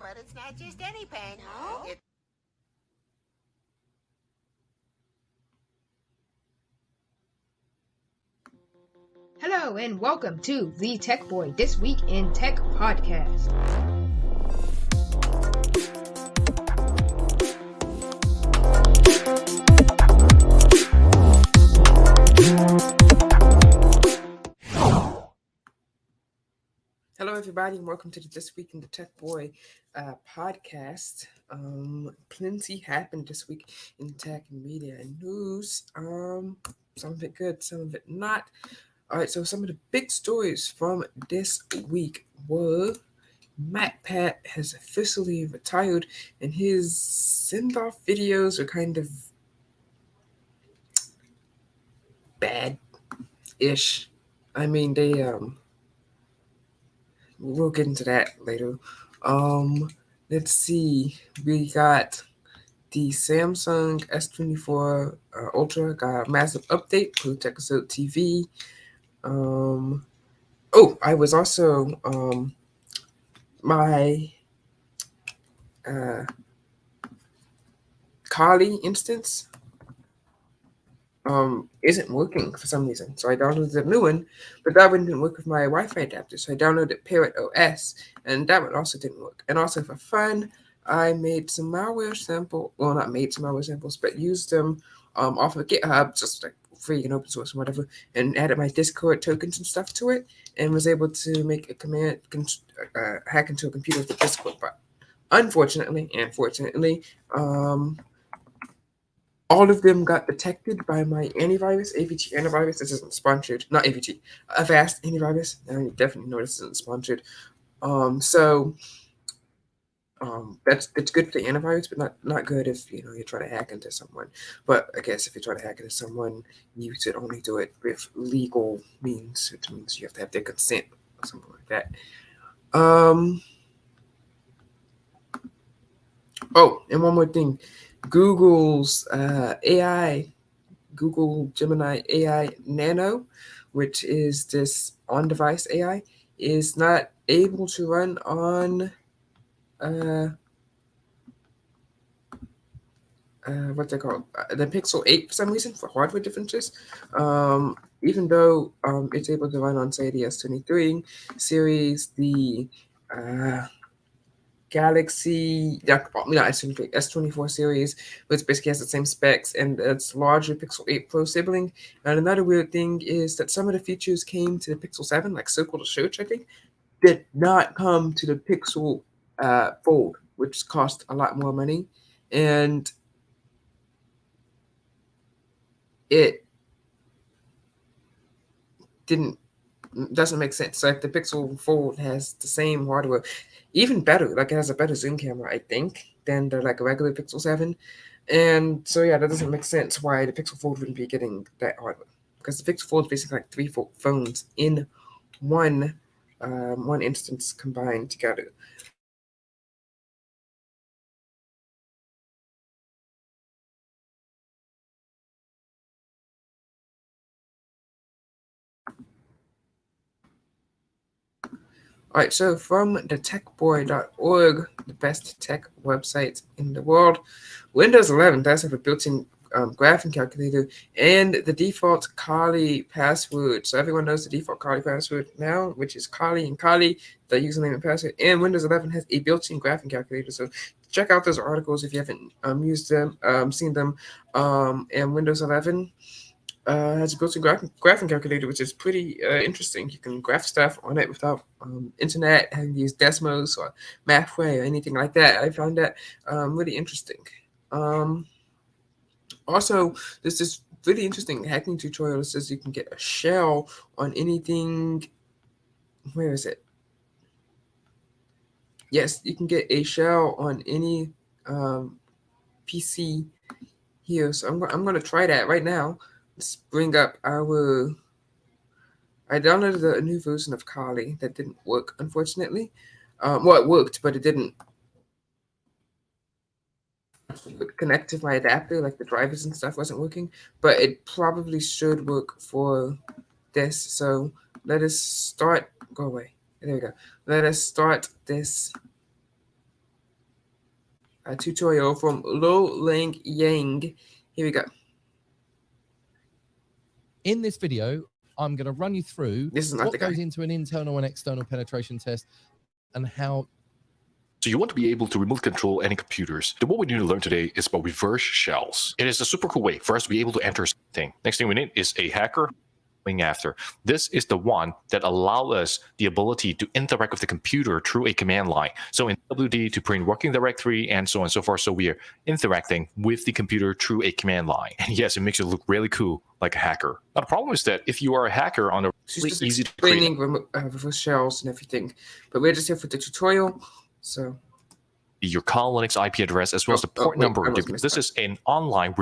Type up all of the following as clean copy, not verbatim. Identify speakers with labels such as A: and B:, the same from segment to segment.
A: But it's not just any paint. No?
B: Hello and welcome to The Tech Boy, This Week in Tech podcast.
C: Hello, everybody, and welcome to the This Week in the Tech Boy podcast. Plenty happened this week in tech and media and news. Some of it good, some of it not. All right, so some of the big stories from this week were MatPat has officially retired, and his send-off videos are kind of bad-ish. I mean, we'll get into that later. Let's see. We got the Samsung S24 Ultra got a massive update to Techosode TV. I was also my Kali instance isn't working for some reason. So I downloaded a new one, but that one didn't work with my Wi-Fi adapter. So I downloaded Parrot OS, and that one also didn't work. And also for fun, I made some malware sample. Well, not made some malware samples, but used them off of GitHub, just like free and open source and whatever, and added my Discord tokens and stuff to it, and was able to make a command hack into a computer with the Discord bot. Unfortunately, and fortunately, all of them got detected by my antivirus, AVT antivirus. This isn't sponsored, not AVT, Avast antivirus. I definitely know this isn't sponsored. So that's good for the antivirus, but not good if you're trying to hack into someone. But I guess if you're trying to hack into someone, you should only do it with legal means, which means you have to have their consent or something like that. Oh, and one more thing. Google's Google Gemini AI Nano, which is this on-device AI, is not able to run on what's it called? The Pixel 8 for some reason for hardware differences. Even though it's able to run on, say, the S23 series, the Galaxy, S24 series, which basically has the same specs, and its larger Pixel 8 Pro sibling. And another weird thing is that some of the features came to the Pixel 7, like Circle to Search, I think, did not come to the Pixel Fold, which cost a lot more money. And it doesn't make sense. Like the Pixel Fold has the same hardware, even better. Like it has a better zoom camera, I think, than the like regular Pixel 7. And so yeah, that doesn't make sense why the Pixel Fold wouldn't be getting that hardware, because the Pixel Fold is basically like three phones in one instance combined together. All right, so from TheTechBoy.org, the best tech website in the world, Windows 11 does have a built-in graphing calculator and the default Kali password. So everyone knows the default Kali password now, which is Kali and Kali, the username and password. And Windows 11 has a built-in graphing calculator. So check out those articles if you haven't used them, seen them. And Windows 11 has a built-in graphing calculator, which is pretty interesting. You can graph stuff on it without internet, having to use Desmos or MathWay or anything like that. I found that really interesting. Also, there's this really interesting hacking tutorial that says you can get a shell on anything. Where is it? Yes, you can get a shell on any PC here. So I'm going to try that right now. Let's bring up our. I downloaded a new version of Kali that didn't work, unfortunately. Well, it worked, but it didn't connect to my adapter, like the drivers and stuff wasn't working. But it probably should work for this. So let us start. Go away. There we go. Let us start this tutorial from Lo Ling Yang. Here we go.
D: In this video, I'm going to run you through
C: This is not
D: what goes into an internal and external penetration test and how.
E: So you want to be able to remote control any computers. Then what we need to learn today is about reverse shells. It is a super cool way for us to be able to enter something. Next thing we need is a hacker going after. This is the one that allows us the ability to interact with the computer through a command line. So in WD to print working directory and so on and so forth. So we are interacting with the computer through a command line. And yes, it makes it look really cool like a hacker. Now the problem is that if you are a hacker on a really easy to create
C: reverse shells and everything, but we're just here for the tutorial. So
E: your call Linux IP address as well as the port number. This is an online.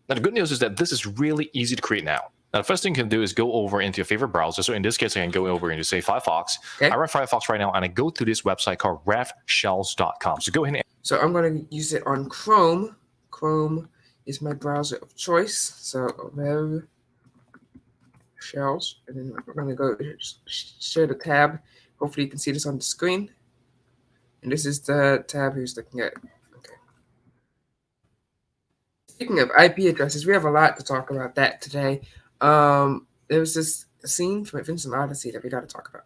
E: Now the good news is that this is really easy to create now. Now, the first thing you can do is go over into your favorite browser. So in this case, I can go over into, say, Firefox. Okay. I run Firefox right now, and I go to this website called refshells.com. So go ahead and...
C: So I'm going to use it on Chrome. Chrome is my browser of choice. So Rev Shells. And then we're going to go share the tab. Hopefully you can see this on the screen. And this is the tab who's looking at. Okay. Speaking of IP addresses, we have a lot to talk about that today. There was this scene from Vincent Odyssey that we got to talk about.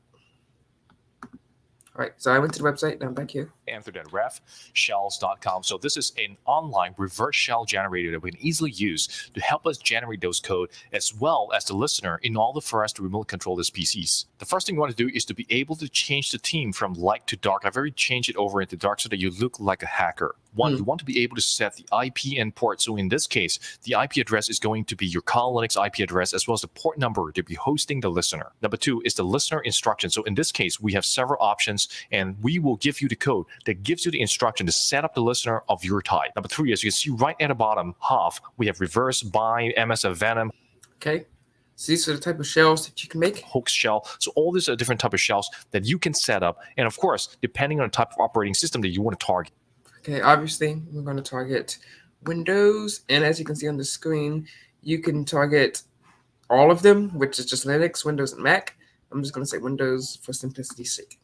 C: All right, so I went to the website, now I'm back here.
E: Enter that refshells.com. So this is an online reverse shell generator that we can easily use to help us generate those code as well as the listener in order for us to remote control these PCs. The first thing you want to do is to be able to change the theme from light to dark. I've already changed it over into dark so that you look like a hacker. One, you want to be able to set the IP and port. So in this case, the IP address is going to be your call Linux IP address as well as the port number to be hosting the listener. Number two is the listener instruction. So in this case, we have several options and we will give you the code that gives you the instruction to set up the listener of your type. Number three, as you can see right at the bottom half, we have reverse, bind, MSF Venom.
C: Okay. So these are the type of shells that you can make.
E: Hoax shell. So all these are different type of shells that you can set up. And of course, depending on the type of operating system that you want to target.
C: Okay, obviously, we're going to target Windows. And as you can see on the screen, you can target all of them, which is just Linux, Windows, and Mac. I'm just going to say Windows for simplicity's sake.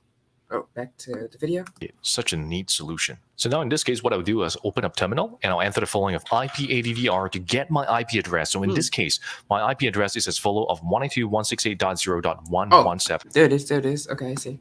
C: Oh, back to the video.
E: Such a neat solution. So now in this case, what I'll do is open up terminal and I'll enter the following of IPADDR to get my IP address. So in this case, my IP address is as follow of 192.168.0.117.
C: There it is. There it is. Okay, I see.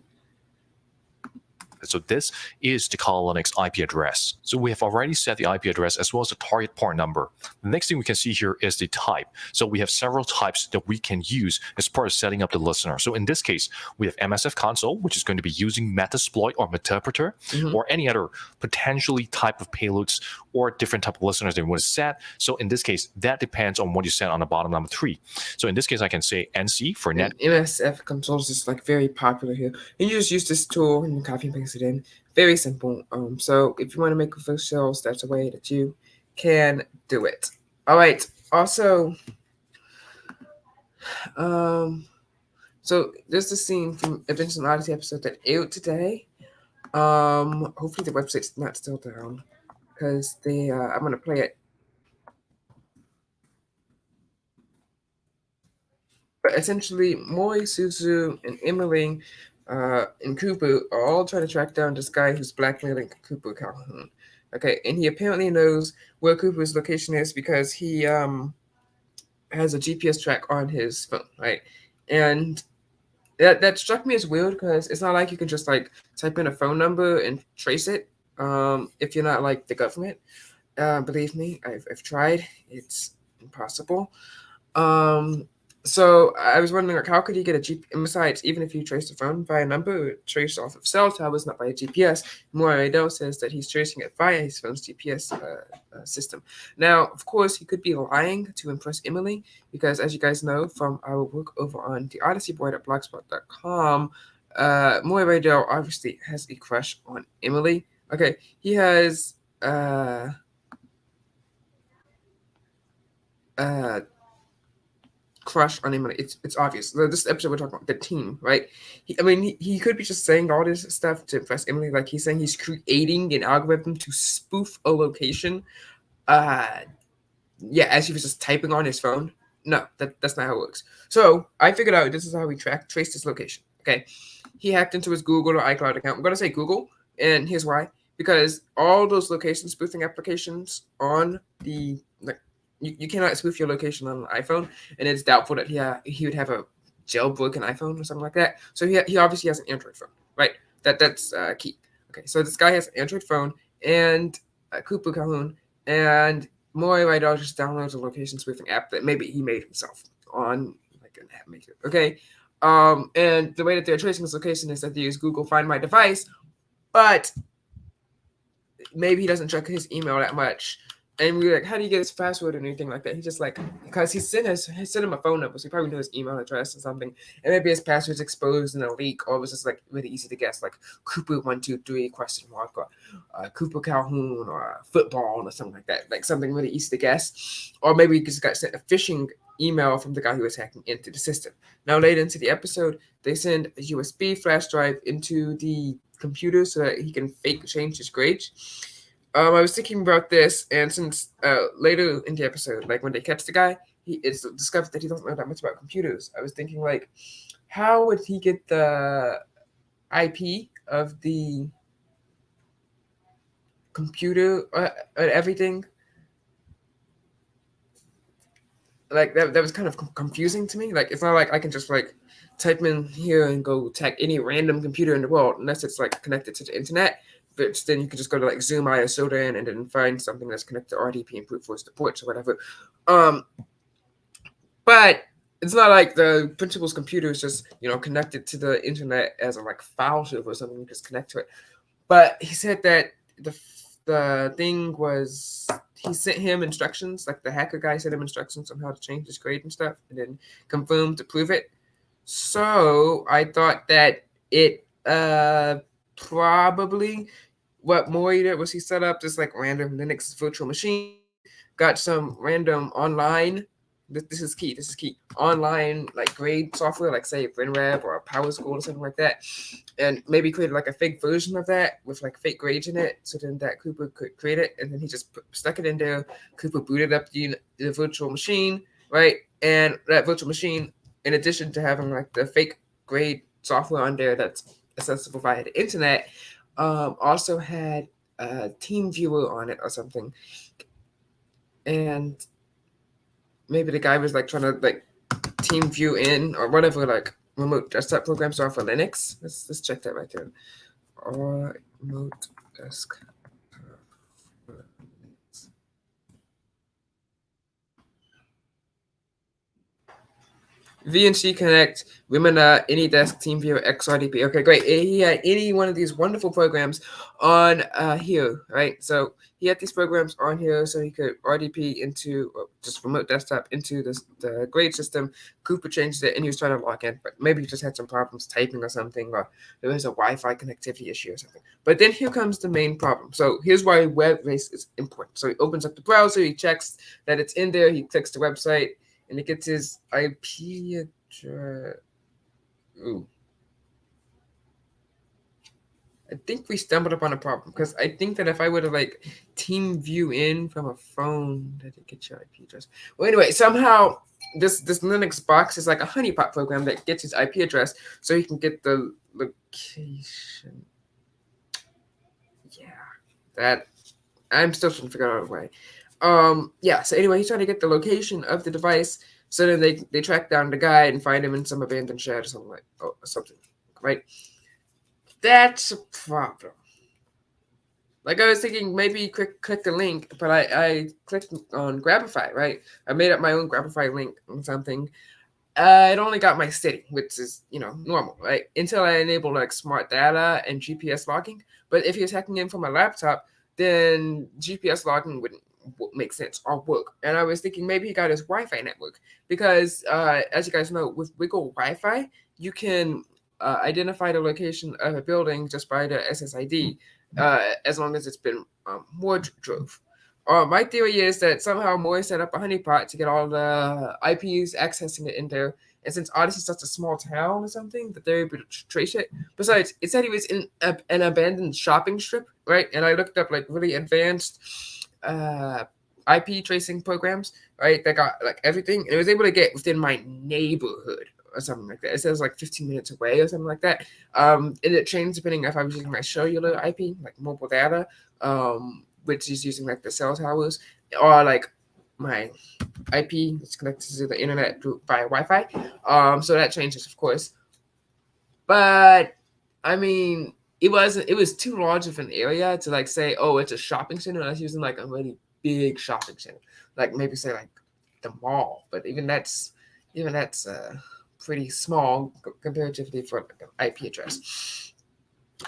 E: So this is the call Linux IP address. So we have already set the IP address as well as the target port number. The next thing we can see here is the type. So we have several types that we can use as part of setting up the listener. So in this case, we have MSF console, which is going to be using Metasploit or Meterpreter, or any other potentially type of payloads or different type of listeners that we want to set. So in this case, that depends on what you set on the bottom number 3. So in this case, I can say NC for net.
C: MSF consoles is like very popular here. And you just use this tool and you copy and paste it in. Very simple. So if you want to make reverse shells, that's a way that you can do it. All right. Also, so there's the scene from Adventures in Odyssey episode that aired today. Hopefully the website's not still down because I'm gonna play it. But essentially, Mori, Suzu, and Emily and Kupu are all trying to track down this guy who's blackmailing Kupu Calhoun. Okay, and he apparently knows where Kupu's location is because he has a GPS track on his phone, right? And that struck me as weird because it's not like you can just like type in a phone number and trace it if you're not like the government. Believe me, I've tried. It's impossible. So I was wondering, like, how could you get a GPS? And besides, even if you trace the phone via number, it traced off of cell towers, not by a GPS. Morado says that he's tracing it via his phone's GPS system. Now, of course, he could be lying to impress Emily, because as you guys know from our work over on theodysseyboy.blogspot.com, Morado obviously has a crush on Emily. Okay, he has crush on him. It's obvious. This episode we're talking about the team, right? He could be just saying all this stuff to impress Emily, like he's saying he's creating an algorithm to spoof a location. As he was just typing on his phone. No, that's not how it works. So I figured out this is how we traced his location. Okay, he hacked into his Google or iCloud account. I'm gonna say Google, and here's why. because all those location spoofing applications on the you cannot spoof your location on an iPhone, and it's doubtful that he would have a jailbroken iPhone or something like that. So he obviously has an Android phone, right? That's key. Okay, so this guy has an Android phone and Cooper Calhoun, and Maury Rydell just downloads a location spoofing app that maybe he made himself on like an app maker. Okay, and the way that they're tracing his location is that they use Google Find My Device, but maybe he doesn't check his email that much. And we were like, how do you get his password or anything like that? He just like, because he sent him a phone number, so he probably knew his email address or something. And maybe his password's exposed in a leak, or it was just like really easy to guess, like Cooper123 question mark, or Cooper Calhoun, or football, or something like that. Like something really easy to guess. Or maybe he just got sent a phishing email from the guy who was hacking into the system. Now, later into the episode, they send a USB flash drive into the computer so that he can fake change his grades. I was thinking about this, and since later in the episode, like when they catch the guy, it's discovered that he doesn't know that much about computers. I was thinking, like, how would he get the IP of the computer and everything? Like that was kind of confusing to me. Like, it's not like I can just like type in here and go tag any random computer in the world, unless it's like connected to the internet. But then you could just go to like Zoom ISOTA and then find something that's connected to RDP and brute force the ports or whatever. But it's not like the principal's computer is just connected to the internet as a like file server or something. You just connect to it. But he said that the thing was he sent him instructions, like the hacker guy sent him instructions on how to change his grade and stuff, and then confirmed to prove it. So I thought that it probably what Maury did was he set up this like random Linux virtual machine, got some random online. This is key. Online like grade software, like say WinRab or PowerSchool or something like that, and maybe created like a fake version of that with like fake grades in it. So then that Cooper could create it, and then he just stuck it in there. Cooper booted up the virtual machine, right? And that virtual machine, in addition to having like the fake grade software on there that's accessible via the internet, also had a team viewer on it or something. And maybe the guy was like trying to like team view in or whatever, like remote desktop programs are for Linux. Let's check that right there. Or remote desktop. VNC Connect, Remina, AnyDesk, TeamViewer, XRDP. Okay, great. He had any one of these wonderful programs on here, right? So he had these programs on here so he could RDP into just remote desktop into the grade system. Cooper changed it and he was trying to log in, but maybe he just had some problems typing or something, or there was a Wi-Fi connectivity issue or something. But then here comes the main problem. So here's why web race is important. So he opens up the browser, he checks that it's in there, he clicks the website, and it gets his IP address. Ooh. I think we stumbled upon a problem because I think that if I were to like team view in from a phone, did it get your IP address? Well, anyway, somehow this Linux box is like a honeypot program that gets his IP address so he can get the location. Yeah, that I'm still trying to figure out a way. Yeah, so anyway, he's trying to get the location of the device, so then they track down the guy and find him in some abandoned shed or something, right? That's a problem. Like I was thinking maybe click the link, but I clicked on Grabify, right? I made up my own Grabify link on something. It only got my city, which is, normal, right? Until I enabled like smart data and GPS logging. But if he was hacking in from a laptop, then GPS logging wouldn't make sense or work. And I was thinking maybe he got his Wi-Fi network because, as you guys know, with Wiggle Wi-Fi, you can identify the location of a building just by the SSID, as long as it's been more drove. My theory is that somehow Moore set up a honeypot to get all the IPs accessing it in there. And since Odyssey's such a small town or something, that they're able to trace it. Besides, it said he was in an abandoned shopping strip, right? And I looked up like really advanced IP tracing programs, right? That got like everything. And it was able to get within my neighborhood, or something like that. It says like 15 minutes away or something like that. And it changed depending if I was using my cellular IP, like mobile data, which is using like the cell towers, or like my IP is connected to the internet via Wi-Fi. So that changes, of course. But I mean, it was too large of an area to like say, oh, it's a shopping center. I was using like a really big shopping center, like maybe say like the mall. But even that's pretty small comparatively for like an IP address.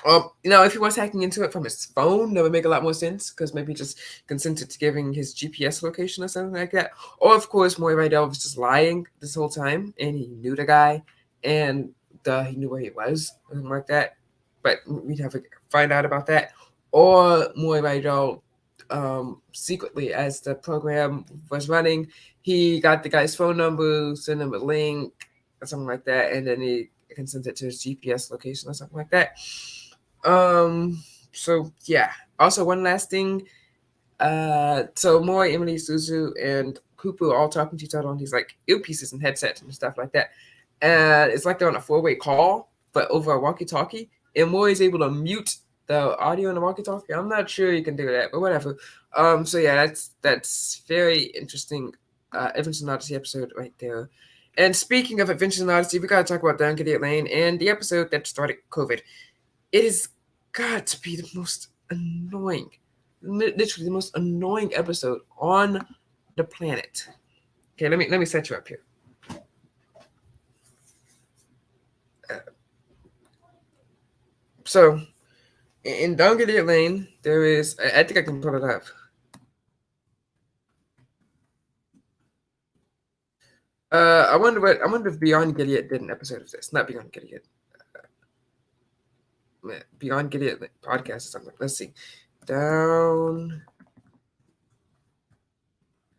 C: If he was hacking into it from his phone, that would make a lot more sense because maybe he just consented to giving his GPS location or something like that. Or of course, Maury Rydell was just lying this whole time and he knew the guy and he knew where he was or something like that. But we'd have to find out about that. Or Maury Rydell, secretly, as the program was running, he got the guy's phone number, sent him a link or something like that, and then he consented to his GPS location or something like that. So yeah. Also, one last thing. So Maury, Emily, Suzu, and Kupu are all talking to each other on these like earpieces and headsets and stuff like that. And it's like they're on a four-way call, but over a walkie-talkie. And Maury's able to mute the audio in the walkie-talkie. I'm not sure you can do that, but whatever. So yeah, that's very interesting. Adventures in Odyssey episode right there. And speaking of Adventures in Odyssey, we gotta talk about Down Gideon Lane and the episode that started COVID. It has got to be the most annoying, literally the most annoying episode on the planet. Okay, let me set you up here. So, in Down Gideon Lane, there is. I think I can pull it up. I wonder if Beyond Gilead did an episode of this. Not Beyond Gilead. Beyond Gilead podcast or something. Let's see. Down.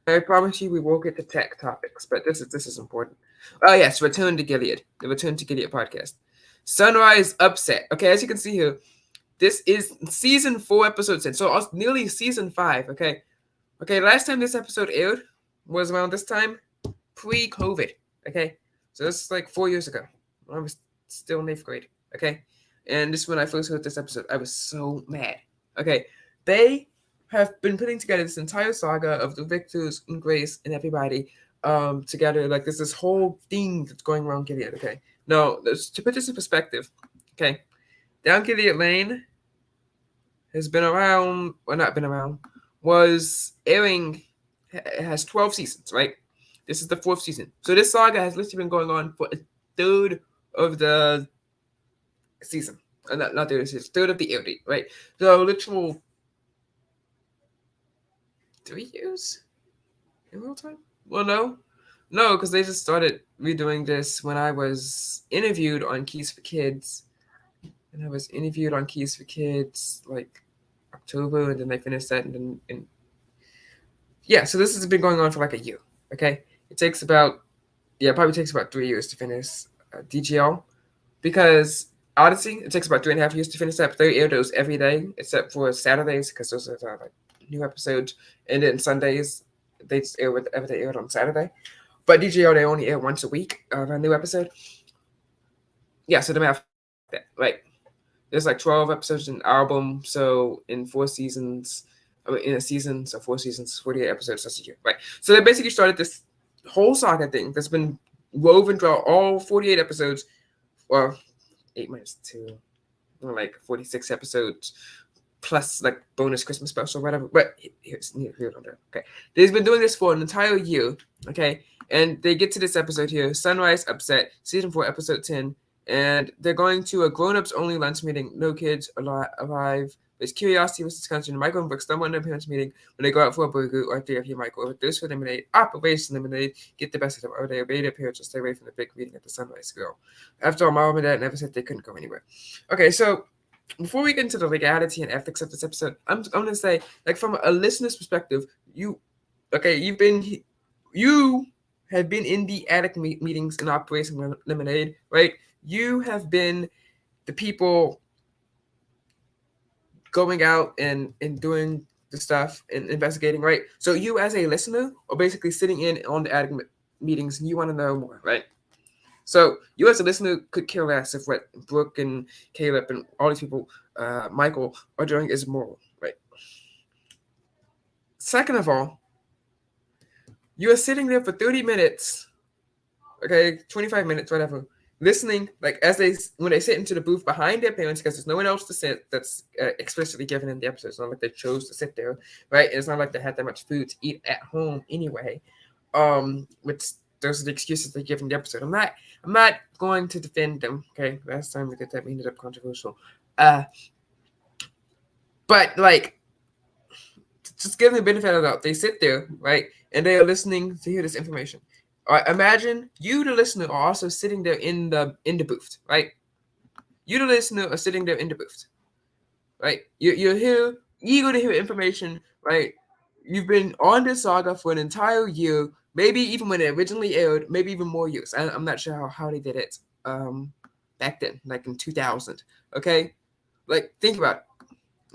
C: I promise you we will get to tech topics, but this is important. Oh yes, Return to Gilead. The Return to Gilead podcast. Sunrise Upset. Okay, as you can see here, this is season 4, episode 10. So nearly season 5. Okay. Last time this episode aired was around this time, pre-COVID. Okay, so this is like 4 years ago. I was still in 8th grade. Okay, and this is when I first heard this episode. I was so mad. Okay, they have been putting together this entire saga of the Victors and Grace and everybody together. Like there's this whole thing that's going around Gilead. Okay, now to put this in perspective. Okay, Down Gilead Lane has been around, or not been around, was airing. It has 12 seasons, right? This is the 4th season. So this saga has literally been going on for a third of the season. Not third of the season, third of the air date, right? So literal 3 years in real time? Well, no, because they just started redoing this when I was interviewed on Keys for Kids. And I was interviewed on Keys for Kids like October, and then they finished that, and then yeah. So this has been going on for like a year. Okay, it takes about probably takes about 3 years to finish DGL, because Odyssey it takes about 3.5 years to finish that. But they air those every day except for Saturdays because those are like new episodes, and then Sundays they just air whatever they aired on Saturday. But DGL they only air once a week of a new episode. Yeah, so the math that right. There's like 12 episodes in an album, so in 4 seasons, in a season, so 4 seasons, 48 episodes, that's a year, right? So they basically started this whole saga thing that's been woven throughout all 48 episodes, or 8 minus 2, like 46 episodes, plus like bonus Christmas special or whatever. But here's under. Okay, they've been doing this for an entire year, okay? And they get to this episode here, Sunrise Upset, season 4, episode 10. And they're going to a grown-ups only lunch meeting. No kids arrive. There's curiosity versus conscience. Michael and Brooke stumble in a parents' meeting when they go out for a burger or therapy. Michael, with thirst for lemonade, Operation Lemonade, get the best of them. Or they obey their parents or stay away from the big meeting at the Sunrise Grill. After all, mom and dad never said they couldn't go anywhere. Okay, so before we get into the legality and ethics of this episode, I'm going to say, like, from a listener's perspective, you have been in the attic meetings in Operation Lemonade, right? You have been the people going out and doing the stuff and investigating, right? So you as a listener are basically sitting in on the attic meetings and you want to know more, right? So you as a listener could care less if what Brooke and Caleb and all these people, Michael, are doing is moral, right? Second of all, you are sitting there for 30 minutes, okay, 25 minutes, whatever, listening, like as when they sit into the booth behind their parents, because there's no one else to sit that's explicitly given in the episode. It's not like they chose to sit there, right? And it's not like they had that much food to eat at home anyway. Which those are the excuses they give in the episode. I'm not going to defend them. Okay, last time we did that, we ended up controversial. But like, just give them the benefit of the doubt. They sit there, right, and they are listening to hear this information. All right, imagine you, the listener, are also sitting there in the booth, right? You, the listener, are sitting there in the booth, right? You're here, eager to hear information, right? You've been on this saga for an entire year, maybe even when it originally aired, maybe even more years. I'm not sure how they did it back then, like in 2000. Okay, like think about it.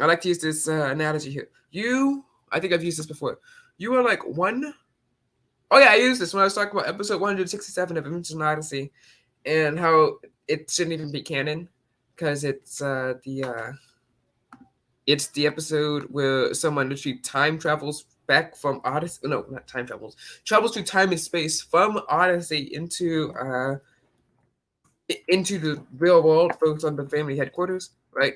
C: I like to use this analogy here. I think I've used this before. You are like one. Oh yeah, I used this when I was talking about episode 167 of Invention Odyssey, and how it shouldn't even be canon because it's the episode where someone literally time travels back from Odyssey. No, not time travels. Travels through time and space from Odyssey into the real world, focused on the family headquarters, right?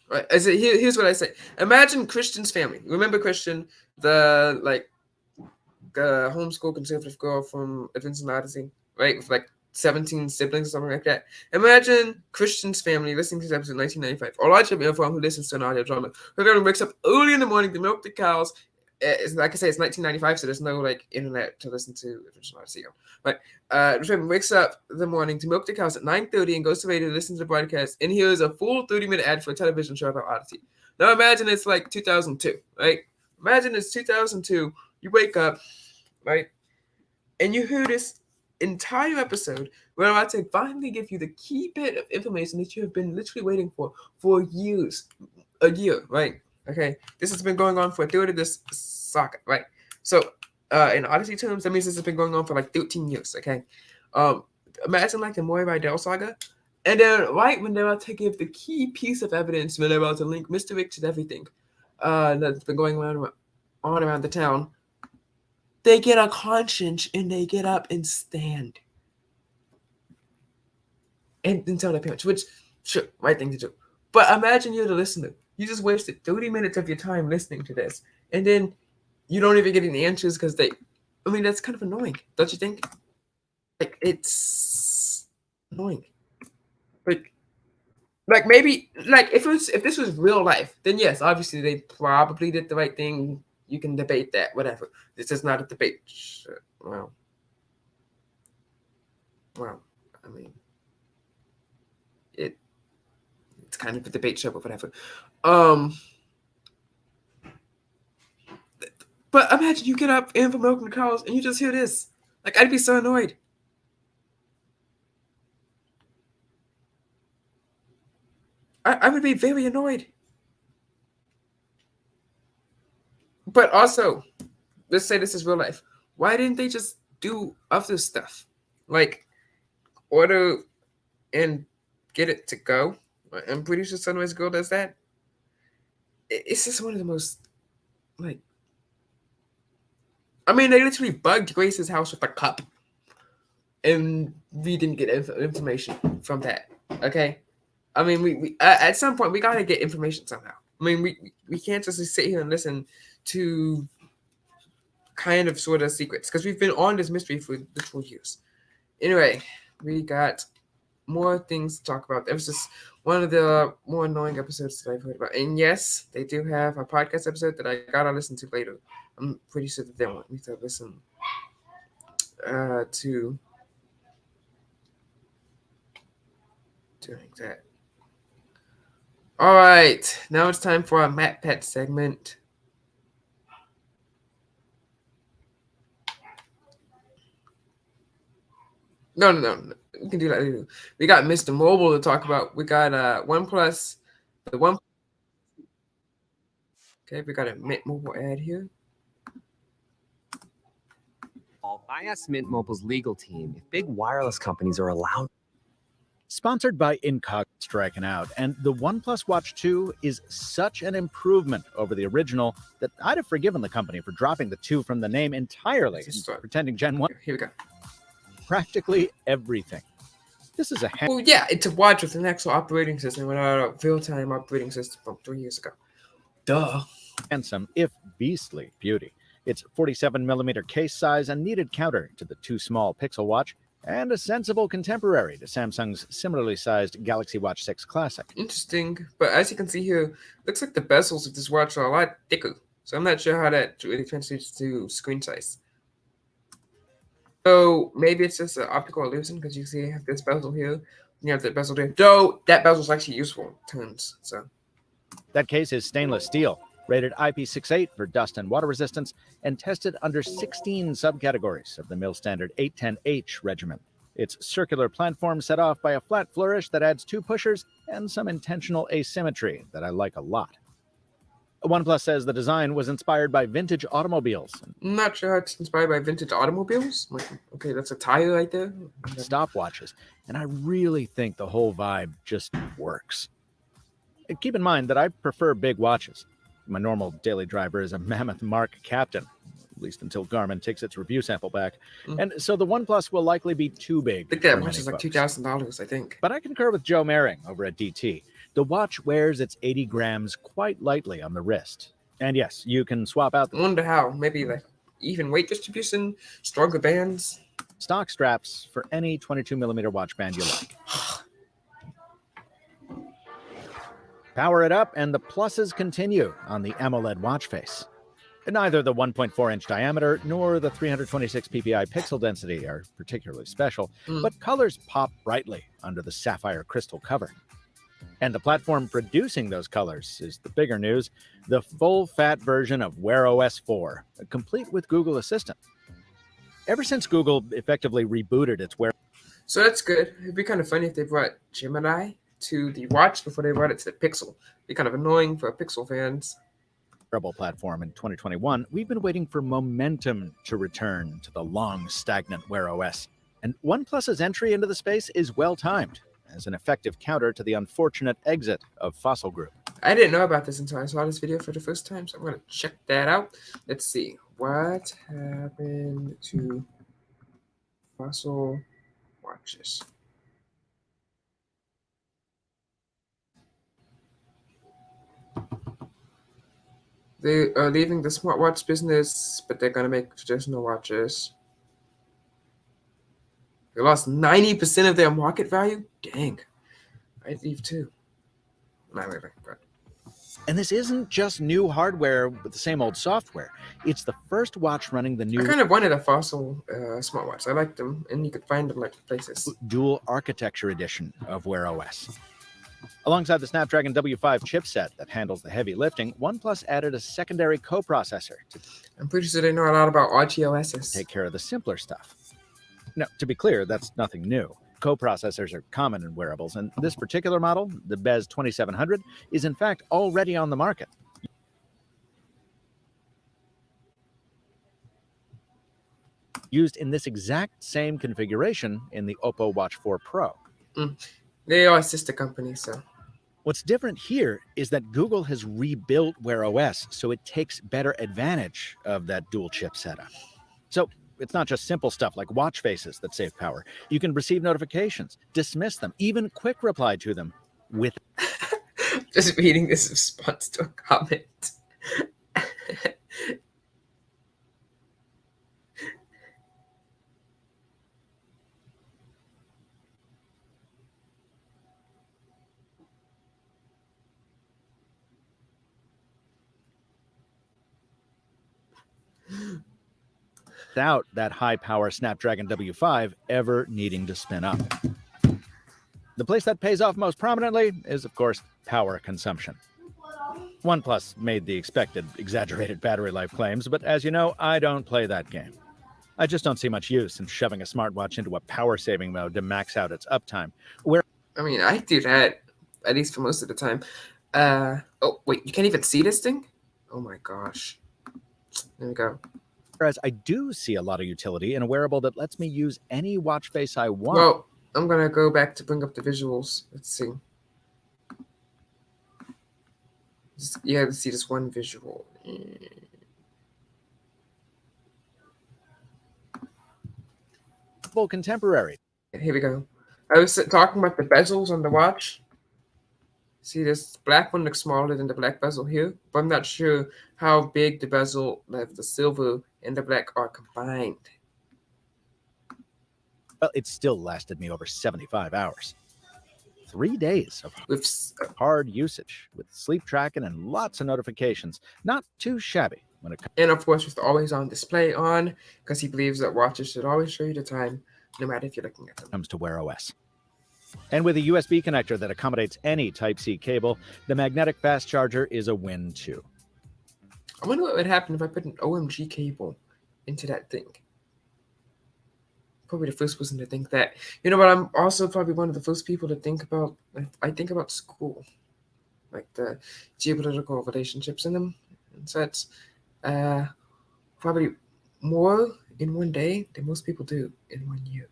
C: Right. Here's what I say. Imagine Christian's family. Remember Christian, the homeschool conservative girl from Adventures in Odyssey, right? With like 17 siblings or something like that. Imagine Christian's family listening to this episode in 1995. Or large everyone who listens to an audio drama. Her family wakes up early in the morning to milk the cows. It's, like I say, it's 1995, so there's no like internet to listen to Adventures in Odyssey on. Right? The family wakes up in the morning to milk the cows at 9:30 and goes to radio to listen to the broadcast and hears a full 30-minute ad for a television show about Odyssey. Now imagine it's like 2002, right? Imagine it's 2002. You wake up, right? And you hear this entire episode where I'm about to finally give you the key bit of information that you have been literally waiting for years. A year, right? Okay. This has been going on for a third of this saga, right? So in Odyssey terms, that means this has been going on for like 13 years, okay? Imagine like the Moira saga. And then right when they're about to give the key piece of evidence, when they're about to link Mr. Rich to everything that's been going on around the town, they get a conscience and they get up and stand and tell their parents, which, sure, right thing to do. But imagine you're the listener. You just wasted 30 minutes of your time listening to this, and then you don't even get any answers because that's kind of annoying, don't you think? Like, it's annoying. Like maybe, like if this was real life, then yes, obviously they probably did the right thing. You can debate that, whatever. This is not a debate. Sure. Well, I mean, it's kind of a debate show, but whatever. But imagine you get up in from milking the cows and you just hear this. Like, I'd be so annoyed. I would be very annoyed. But also, let's say this is real life. Why didn't they just do other stuff? Like, order and get it to go? I'm pretty sure Sunrise Girl does that. It's just one of the most, like, I mean, they literally bugged Grace's house with a cup. And we didn't get information from that, okay? I mean, we at some point, we got to get information somehow. I mean, we can't just sit here and listen to kind of sort of secrets, because we've been on this mystery for literal years. Anyway, we got more things to talk about. It was just one of the more annoying episodes that I've heard about. And yes, they do have a podcast episode that I gotta listen to later. I'm pretty sure that they want me to listen to doing that. All right, now it's time for our Matt Pet segment. No. We can do that later. We got Mr. Mobile to talk about. We got OnePlus. Okay, we got a Mint Mobile ad here.
F: I asked Mint Mobile's legal team if big wireless companies are allowed.
G: Sponsored by Incog striking out, and the OnePlus Watch 2 is such an improvement over the original that I'd have forgiven the company for dropping the 2 from the name entirely and pretending Gen 1.
C: Here we go.
G: Practically everything. This is a
C: well, yeah, it's a watch with an actual operating system without a real-time operating system from 3 years ago. Duh.
G: Handsome, if beastly, beauty. Its 47mm case size and needed counter to the too small Pixel Watch, and a sensible contemporary to Samsung's similarly sized Galaxy Watch 6 Classic.
C: Interesting, but as you can see here, looks like the bezels of this watch are a lot thicker, so I'm not sure how that really translates to screen size. So maybe it's just an optical illusion because you see you have this bezel here, and you have that bezel there. Though that bezel is actually useful turns. So
G: that case is stainless steel, rated IP68 for dust and water resistance, and tested under 16 subcategories of the mill standard 810H regimen. Its circular platform set off by a flat flourish that adds 2 pushers and some intentional asymmetry that I like a lot. OnePlus says the design was inspired by vintage automobiles.
C: I'm not sure how it's inspired by vintage automobiles. Like, okay, that's a tire right there.
G: Stopwatches. And I really think the whole vibe just works. Keep in mind that I prefer big watches. My normal daily driver is a Mammoth Mark Captain, at least until Garmin takes its review sample back. And so the OnePlus will likely be too big.
C: I think that watch is like $2,000, I think.
G: But I concur with Joe Mering over at DT. The watch wears its 80 grams quite lightly on the wrist. And yes, you can swap out
C: I wonder how. Maybe like even weight distribution, stronger bands.
G: Stock straps for any 22mm watch band you like. Power it up and the pluses continue on the AMOLED watch face. Neither the 1.4-inch diameter nor the 326 ppi pixel density are particularly special, but colors pop brightly under the sapphire crystal cover. And the platform producing those colors is the bigger news, the full-fat version of Wear OS 4, complete with Google Assistant. Ever since Google effectively rebooted its Wear...
C: So that's good. It'd be kind of funny if they brought Gemini to the watch before they brought it to the Pixel. It'd be kind of annoying for Pixel fans.
G: Platform in 2021, we've been waiting for momentum to return to the long, stagnant Wear OS. And OnePlus's entry into the space is well-timed, as an effective counter to the unfortunate exit of Fossil Group.
C: I didn't know about this until I saw this video for the first time, so I'm going to check that out. Let's see. What happened to Fossil watches? They are leaving the smartwatch business, but they're going to make traditional watches. They lost 90% of their market value? Dang. I'd leave too. Not really, but.
G: And this isn't just new hardware with the same old software. It's the first watch running the new...
C: I kind of wanted a Fossil smartwatch. I liked them, and you could find them like places.
G: Dual architecture edition of Wear OS. Alongside the Snapdragon W5 chipset that handles the heavy lifting, OnePlus added a secondary coprocessor to...
C: I'm pretty sure they know a lot about RTOSs.
G: ...take care of the simpler stuff. Now, to be clear, that's nothing new. Coprocessors are common in wearables, and this particular model, the BEZ 2700, is in fact already on the market. Used in this exact same configuration in the Oppo Watch 4 Pro.
C: They are sister companies, so.
G: What's different here is that Google has rebuilt Wear OS so it takes better advantage of that dual chip setup. So it's not just simple stuff like watch faces that save power. You can receive notifications, dismiss them, even quick reply to them with...
C: Just reading this response to a comment.
G: Without that high-power Snapdragon W5 ever needing to spin up. The place that pays off most prominently is, of course, power consumption. OnePlus made the expected exaggerated battery life claims, but as you know, I don't play that game. I just don't see much use in shoving a smartwatch into a power-saving mode to max out its uptime.
C: I mean, I do that, at least for most of the time. Oh, wait, you can't even see this thing? Oh my gosh. There we go.
G: Whereas I do see a lot of utility in a wearable that lets me use any watch face I want.
C: Well, I'm gonna go back to bring up the visuals. Let's see. You have to see this one visual.
G: Full contemporary.
C: Here we go. I was talking about the bezels on the watch. See, this black one looks smaller than the black bezel here, but I'm not sure how big the bezel of the silver and the black are combined.
G: Well, it still lasted me over 75 hours. 3 days of
C: With
G: hard usage, with sleep tracking and lots of notifications. Not too shabby when it
C: and of course with the always on display on, because he believes that watches should always show you the time, no matter if you're looking at them.
G: comes to Wear OS. And with a USB connector that accommodates any Type-C cable, the magnetic fast charger is a win too.
C: I wonder what would happen if I put an OMG cable into that thing. Probably the first person to think that. You know what? I'm also probably one of the first people to think about. I think about school, like the geopolitical relationships in them and such. Probably more in one day than most people do in 1 year.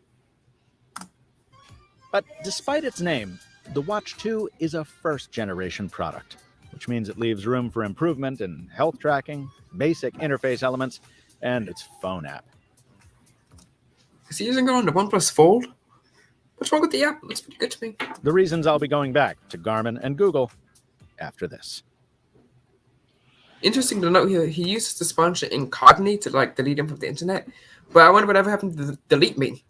G: But despite its name, the Watch 2 is a first-generation product, which means it leaves room for improvement in health tracking, basic interface elements, and its phone app.
C: Is he using it on the OnePlus Fold? What's wrong with the app? It looks pretty good to me.
G: The reasons I'll be going back to Garmin and Google after this.
C: Interesting to note here, he uses the sponsor incognito to like delete him from the internet, but I wonder whatever happened to delete me.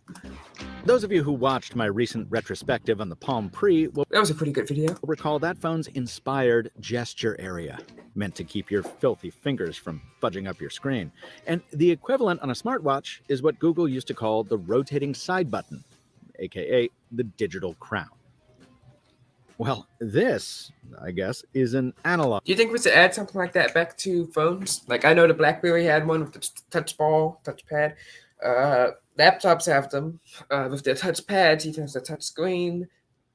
G: Those of you who watched my recent retrospective on the Palm Pre will
C: That was a pretty good video.
G: recall that phone's inspired gesture area, meant to keep your filthy fingers from fudging up your screen. And the equivalent on a smartwatch is what Google used to call the rotating side button, aka the digital crown. Well, this, I guess, is an analog.
C: Do you think we should add something like that back to phones? Like I know the BlackBerry had one with the touchpad. Laptops have them with their touchpads. Even has the touch screen.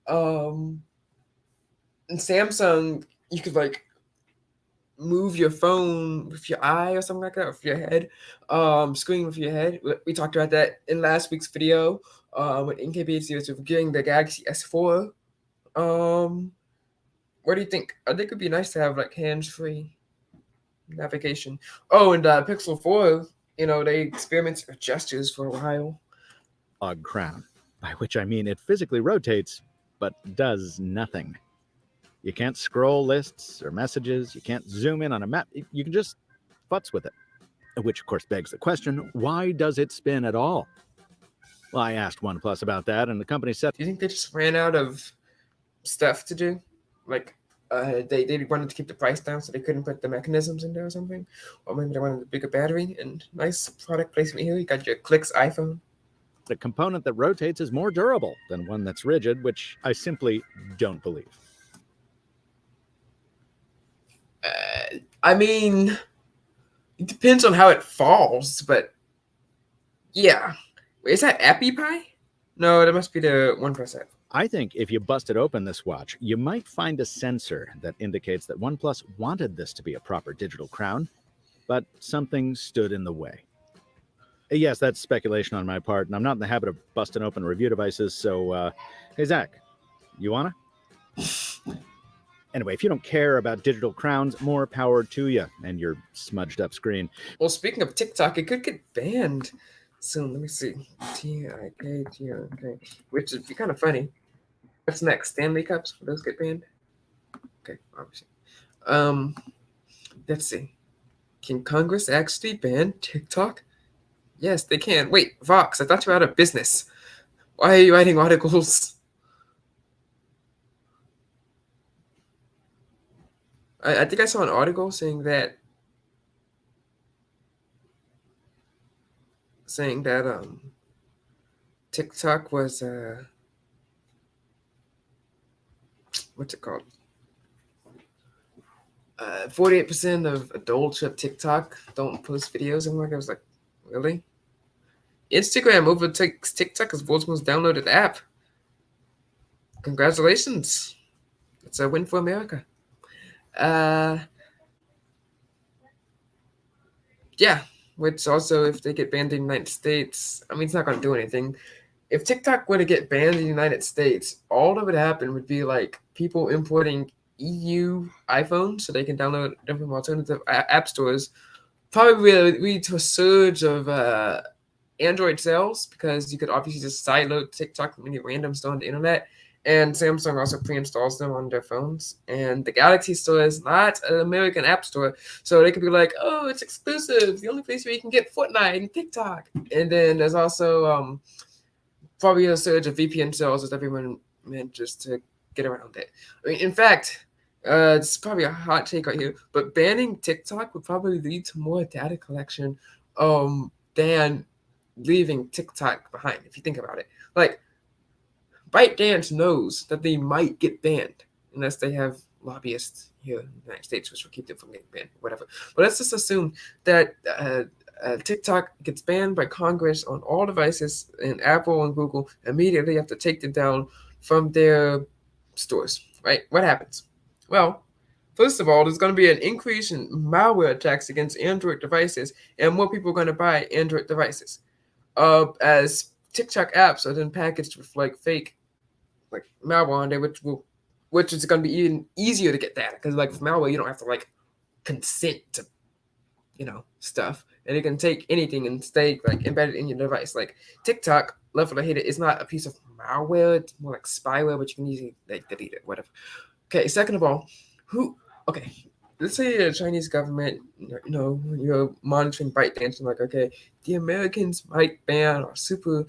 C: And Samsung, you could like move your phone with your eye or something like that, with your head. Screen with your head. We talked about that in last week's video. When NKBHC was reviewing the Galaxy S4. What do you think? I think it'd be nice to have like hands-free navigation. Oh, and Pixel 4, you know, they experimented with gestures for a while.
G: Crown, by which I mean it physically rotates, but does nothing. You can't scroll lists or messages. You can't zoom in on a map. You can just futz with it. Which, of course, begs the question, why does it spin at all? Well, I asked OnePlus about that, and the company said,
C: Do you think they just ran out of stuff to do? Like, they wanted to keep the price down, so they couldn't put the mechanisms in there or something? Or maybe they wanted a bigger battery and nice product placement here. You got your Clicks iPhone.
G: the component that rotates is more durable than one that's rigid, which I simply don't believe.
C: I mean, it depends on how it falls, but yeah. Wait, is that Appy Pie? No, that must be the OnePlus app.
G: I think if you busted open this watch, you might find a sensor that indicates that OnePlus wanted this to be a proper digital crown, but something stood in the way. Yes, that's speculation on my part, and I'm not in the habit of busting open review devices, so, hey, Zach, you wanna? Anyway, if you don't care about digital crowns, more power to you and your smudged up screen.
C: Well, speaking of TikTok, it could get banned soon. Let me see. TikTok, which would be kind of funny. What's next? Stanley Cups? Will those get banned? Okay, obviously. Let's see. Can Congress actually ban TikTok? Yes, they can. Wait, Vox, I thought you were out of business. Why are you writing articles? I think I saw an article saying that TikTok was what's it called? 48% of adults who have TikTok don't post videos anymore. I was like, really? Instagram overtakes TikTok as world's most downloaded app. Congratulations. It's a win for America. Yeah. which also, if they get banned in the United States, I mean, it's not going to do anything. If TikTok were to get banned in the United States, all that would happen would be like people importing EU iPhones so they can download different alternative app stores. Probably would lead to a surge of Android sales because you could obviously just sideload TikTok from any random store on the internet. And Samsung also pre-installs them on their phones. And the Galaxy Store is not an American app store, so they could be like, "Oh, it's exclusive. The only place where you can get Fortnite and TikTok." And then there's also probably a surge of VPN sales as everyone manages to get around it. I mean, in fact, it's probably a hot take right here, but banning TikTok would probably lead to more data collection than leaving TikTok behind, if you think about it. Like, ByteDance knows that they might get banned unless they have lobbyists here in the United States, which will keep them from getting banned, whatever. But let's just assume that TikTok gets banned by Congress on all devices, and Apple and Google immediately have to take them down from their stores, right? What happens? Well, first of all, there's going to be an increase in malware attacks against Android devices, and more people are going to buy Android devices. As TikTok apps are then packaged with like fake like malware on there, which is going to be even easier to get that because like with malware you don't have to like consent to stuff, and it can take anything and stay like embedded in your device. Like TikTok, love it or hate it, is not a piece of malware; it's more like spyware, but you can easily like delete it, whatever. Okay, second of all, okay, let's say the Chinese government, you're monitoring ByteDance and like, okay, the Americans might ban our super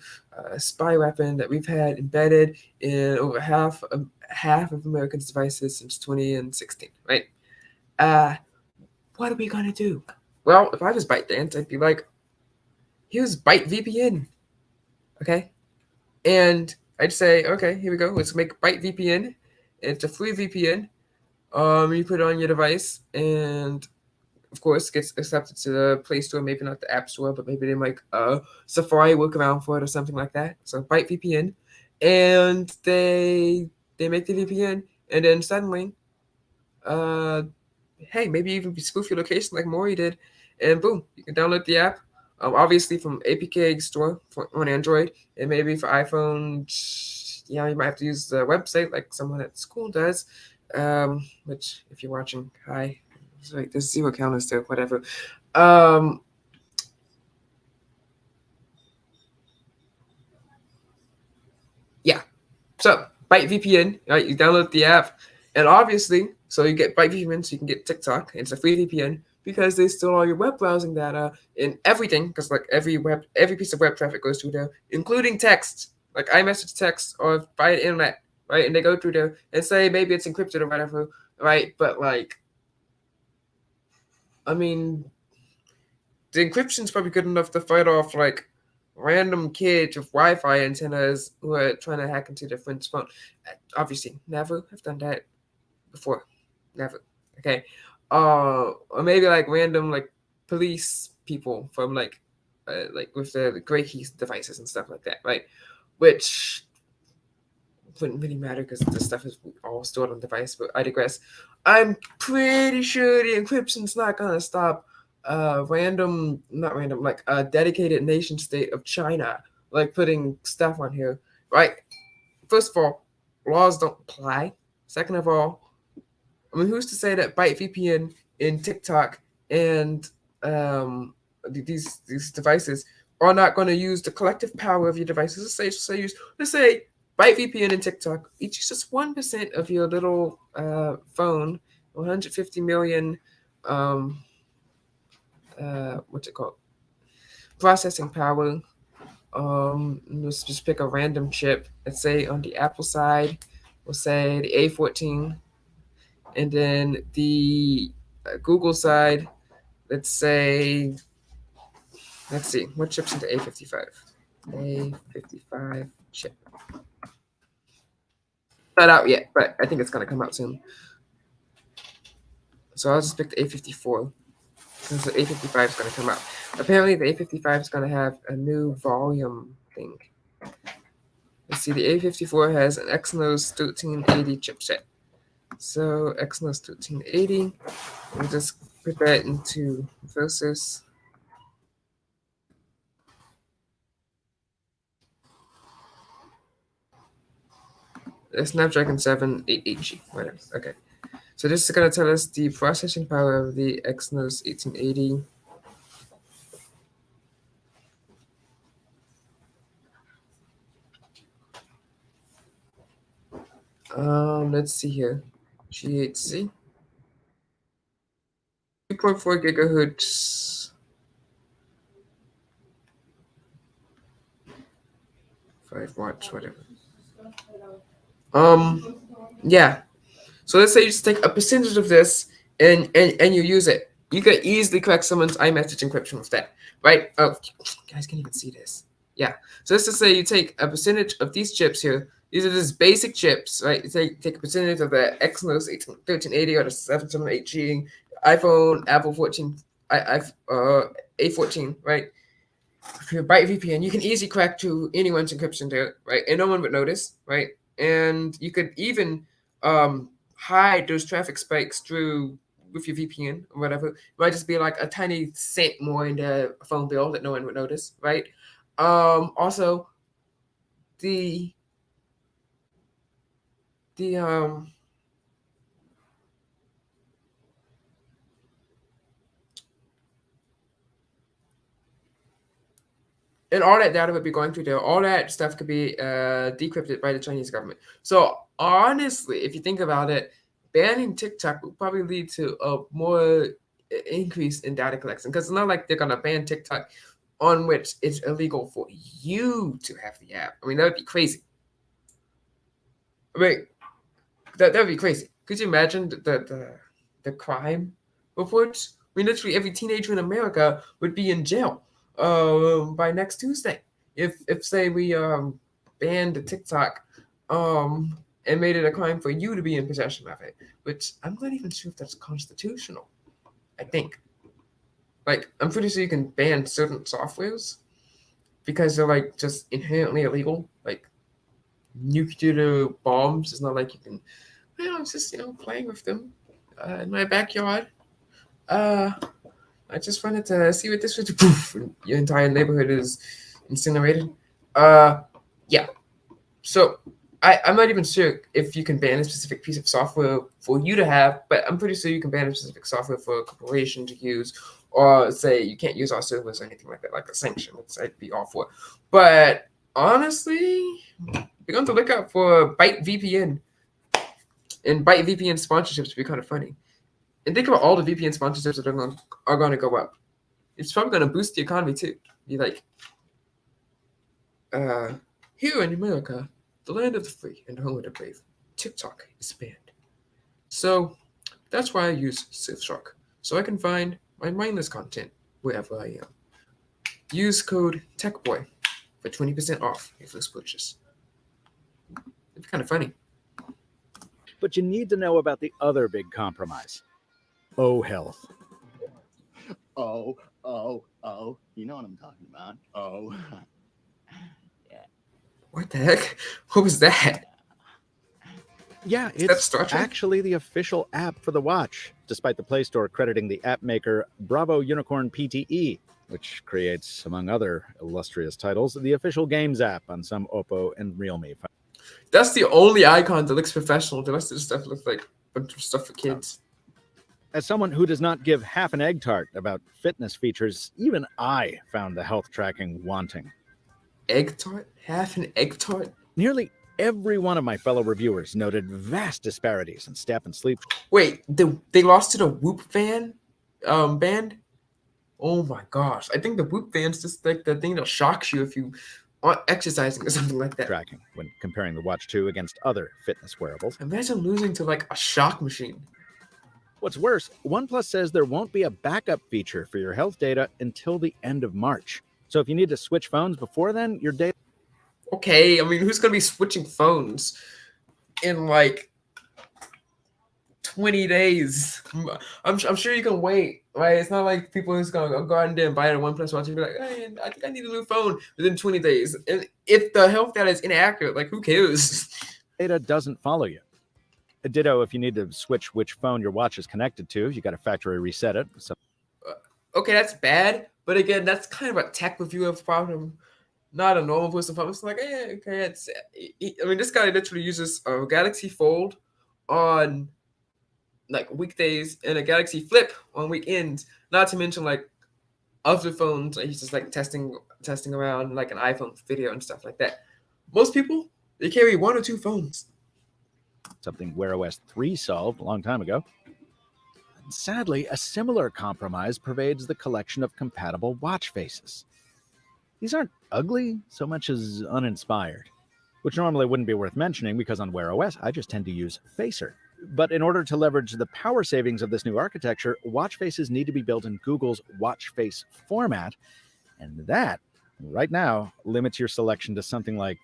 C: spy weapon that we've had embedded in over half of Americans' devices since 2016, right? What are we gonna do? Well, if I was ByteDance, I'd be like, here's Byte VPN, okay? And I'd say, okay, here we go. Let's make Byte VPN. It's a free VPN. You put it on your device, and of course, gets accepted to the Play Store. Maybe not the App Store, but maybe they make Safari workaround for it or something like that. So Byte VPN, and they make the VPN, and then suddenly, hey, maybe even spoof your location like Maury did, and boom, you can download the app. Obviously from APK Store on Android, and maybe for iPhone, you might have to use the website like someone at school does. Which, if you're watching, hi. Wait, there's 0 counters there, whatever. Yeah. So Byte VPN, right? You download the app, and obviously, so you get Byte VPN, so you can get TikTok. It's a free VPN because they store all your web browsing data and everything, because like every piece of web traffic goes through there, including text, like iMessage text or via the internet, right? And they go through there and say maybe it's encrypted or whatever, right? But like, I mean, the encryption's probably good enough to fight off like random kids with Wi-Fi antennas who are trying to hack into their friend's phone. Obviously, never have done that before. Never. Okay. Or maybe like random like police people from like with the gray keys devices and stuff like that, right? Which wouldn't really matter because the stuff is all stored on device. But I digress. I'm pretty sure the encryption's not gonna stop like a dedicated nation state of China like putting stuff on here, right? First of all, laws don't apply. Second of all, I mean, who's to say that Byte VPN and TikTok and these devices are not going to use the collective power of your devices? Let's say Byte VPN and TikTok each use just 1% of your little phone, 150 million what's it called? Processing power. Let's just pick a random chip. Let's say on the Apple side, we'll say the A14, and then the Google side, let's see, what chip's into A55? A55 chip. Not out yet, but I think it's gonna come out soon. So I'll just pick the A54. Since the A55 is going to come out. Apparently, the A55 is going to have a new volume thing. Let's see, the A54 has an Exynos 1380 chipset. So, Exynos 1380, we'll just put that into Versus. Snapdragon 7 8G, whatever. Okay. So this is going to tell us the processing power of the Exynos 1880. Let's see here. GHz. 2.4 gigahertz. 5 watts, whatever. Yeah. So let's say you just take a percentage of this and you use it. You could easily crack someone's iMessage encryption with that, right? Oh, you guys can't even see this. Yeah. So let's just say you take a percentage of these chips here. These are just basic chips, right? You take a percentage of the Exynos 1380 or the 778G, iPhone, Apple 14, A14, right? If you byte VPN, you can easily crack to anyone's encryption there, right? And no one would notice, right? And you could even hide those traffic spikes through with your VPN or whatever. It might just be like a tiny cent more in the phone bill that no one would notice, right? Also, the and all that data would be going through there. All that stuff could be decrypted by the Chinese government. So honestly, if you think about it, banning TikTok would probably lead to a more increase in data collection, because it's not like they're gonna ban TikTok on which it's illegal for you to have the app. I mean, that would be crazy. I mean, that would be crazy. Could you imagine the crime reports? I mean, literally every teenager in America would be in jail by next Tuesday if say we banned TikTok and made it a crime for you to be in possession of it, which I'm not even sure if that's constitutional. I think, like, I'm pretty sure you can ban certain softwares because they're like just inherently illegal. Like nuclear bombs, it's not like you can. I'm just playing with them in my backyard. I just wanted to see what this would do. Poof, and your entire neighborhood is incinerated. Yeah. So I'm not even sure if you can ban a specific piece of software for you to have, but I'm pretty sure you can ban a specific software for a corporation to use, or say you can't use our servers or anything like that, like a sanction, which I'd be all for. But honestly, we're going to look out for Byte VPN, and Byte VPN sponsorships would be kind of funny. And think about all the VPN sponsorships that are going to go up. It's probably going to boost the economy too. Be like, here in America, the land of the free and the home of the brave, TikTok is banned. So that's why I use Surfshark, so I can find my mindless content wherever I am. Use code TechBoy for 20% off your first purchase. It'd be kind of funny.
G: But you need to know about the other big compromise. Health.
H: Oh. You know what I'm talking about. Oh. Yeah.
C: What the heck? What was that?
G: Yeah,
C: Is that
G: it's
C: Star Trek?
G: actually the official app for the watch, despite the Play Store crediting the app maker Bravo Unicorn PTE, which creates, among other illustrious titles, the official games app on some Oppo and Realme.
C: That's the only icon that looks professional. The rest of the stuff looks like a bunch of stuff for kids.
G: As someone who does not give half an egg tart about fitness features, even I found the health tracking wanting.
C: Egg tart? Half an egg tart?
G: Nearly every one of my fellow reviewers noted vast disparities in step and sleep.
C: Wait, they lost to the Whoop band? Oh my gosh. I think the Whoop band's just like the thing that shocks you if you aren't exercising or something like that.
G: Tracking when comparing the Watch 2 against other fitness wearables.
C: Imagine losing to like a shock machine.
G: What's worse, OnePlus says there won't be a backup feature for your health data until the end of March. So if you need to switch phones before then, your data...
C: Okay, I mean, who's going to be switching phones in like 20 days? I'm sure you can wait, right? It's not like people who's going to go out and buy a OnePlus watch and be like, hey, I think I need a new phone within 20 days. And if the health data is inaccurate, like, who cares?
G: Data doesn't follow you. Ditto if you need to switch which phone your watch is connected to. You got to factory reset it. So,
C: okay, that's bad. But again, that's kind of a tech reviewer problem. not a normal person phone. It's like, okay, I mean, this guy literally uses a Galaxy Fold on like weekdays and a Galaxy Flip on weekends. Not to mention like other phones. He's just like testing around like an iPhone video and stuff like that. Most people, they carry 1 or 2 phones.
G: Something Wear OS 3 solved a long time ago. Sadly, a similar compromise pervades the collection of compatible watch faces. These aren't ugly so much as uninspired, which normally wouldn't be worth mentioning because on Wear OS I just tend to use Facer. But in order to leverage the power savings of this new architecture, watch faces need to be built in Google's watch face format, and that, right now, limits your selection to something like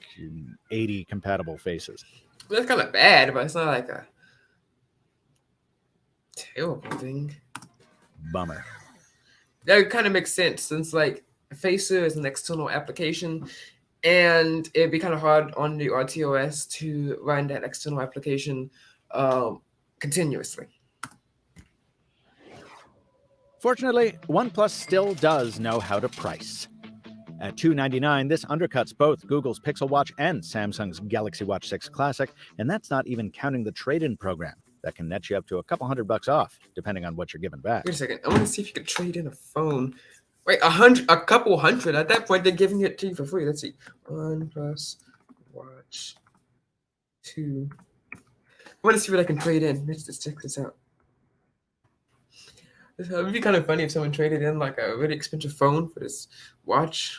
G: 80 compatible faces.
C: That's kind of bad, but it's not like a terrible thing.
G: Bummer.
C: That kind of makes sense since like Facer is an external application, and it'd be kind of hard on the RTOS to run that external application continuously.
G: Fortunately, OnePlus still does know how to price. At $299, this undercuts both Google's Pixel Watch and Samsung's Galaxy Watch 6 Classic, and that's not even counting the trade-in program that can net you up to a couple $100 off, depending on what you're giving back.
C: Wait a second. I want to see if you can trade in a phone. Wait, a couple hundred. At that point, they're giving it to you for free. Let's see. OnePlus Watch 2. I want to see what I can trade in. Let's just check this out. It would be kind of funny if someone traded in like a really expensive phone for this watch.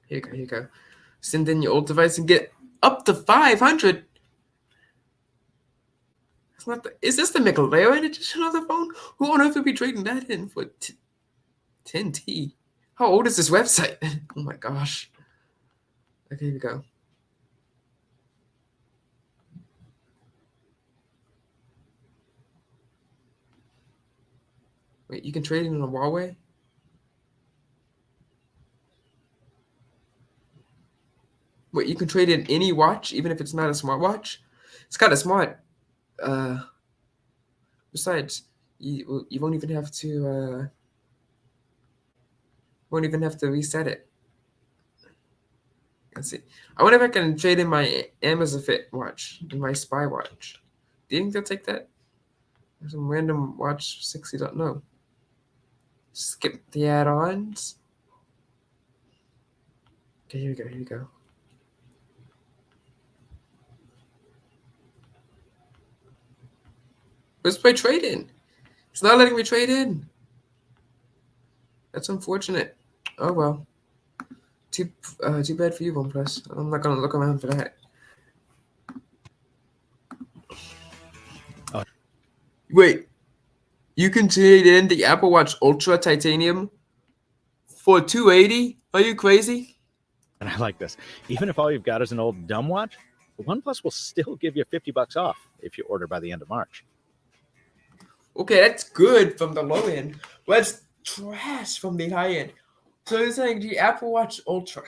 C: Here you go. Send in your old device and get up to 500. It's not is this the McLaren edition of the phone? Who on earth would be trading that in for 10T? How old is this website? Oh my gosh. Okay, here we go. Wait, you can trade in a Huawei? Wait, you can trade in any watch, even if it's not a smartwatch? It's kind of smart. Besides, you won't even have to reset it. Let's see. I wonder if I can trade in my Amazon Fit watch and my Spy watch. Do you think they'll take that? There's some random watch 60. Don't know. Skip the add-ons. Okay, here we go. Where's my trade-in? It's not letting me trade in. That's unfortunate. Oh well. Too bad for you, OnePlus. I'm not gonna look around for that.
G: Oh.
C: Wait, you can trade in the Apple Watch Ultra Titanium for $280? Are you crazy?
G: And I like this. Even if all you've got is an old dumb watch, OnePlus will still give you $50 off if you order by the end of March.
C: Okay, that's good from the low end. But that's trash from the high end. So you're saying the Apple Watch Ultra.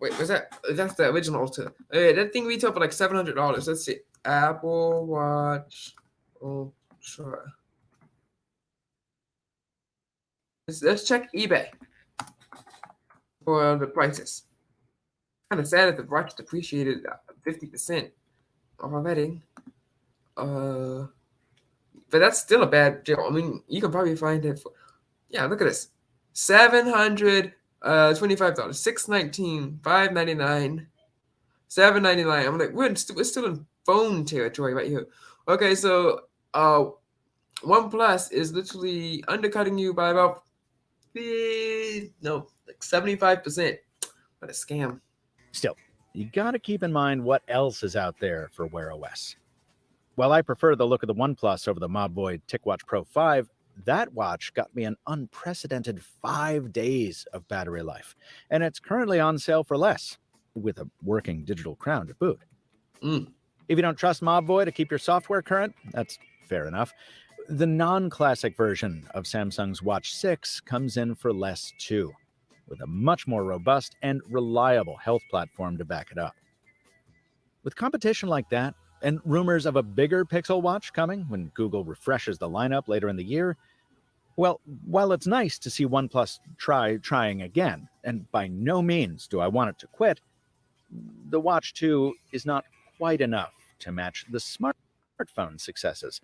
C: Wait, was that? That's the original Ultra. That thing retailed for like $700. Let's see. Apple Watch Ultra. Let's check eBay for the prices. Kind of sad that the watch depreciated 50% already. But that's still a bad deal. I mean, you can probably find it for, yeah, look at this. $725, $619, $599, $799. I'm like, we're still in phone territory right here. Okay, so OnePlus is literally undercutting you by about like 75%. What a scam.
G: Still, you gotta keep in mind what else is out there for Wear OS. While I prefer the look of the OnePlus over the Mobvoi TicWatch Pro 5, that watch got me an unprecedented 5 days of battery life, and it's currently on sale for less, with a working digital crown to boot. If you don't trust Mobvoi to keep your software current, that's fair enough. The non-classic version of Samsung's Watch 6 comes in for less too. with a much more robust and reliable health platform to back it up. With competition like that, and rumors of a bigger Pixel Watch coming when Google refreshes the lineup later in the year, well, while it's nice to see OnePlus trying again, and by no means do I want it to quit, the Watch 2 is not quite enough to match the smartphone successes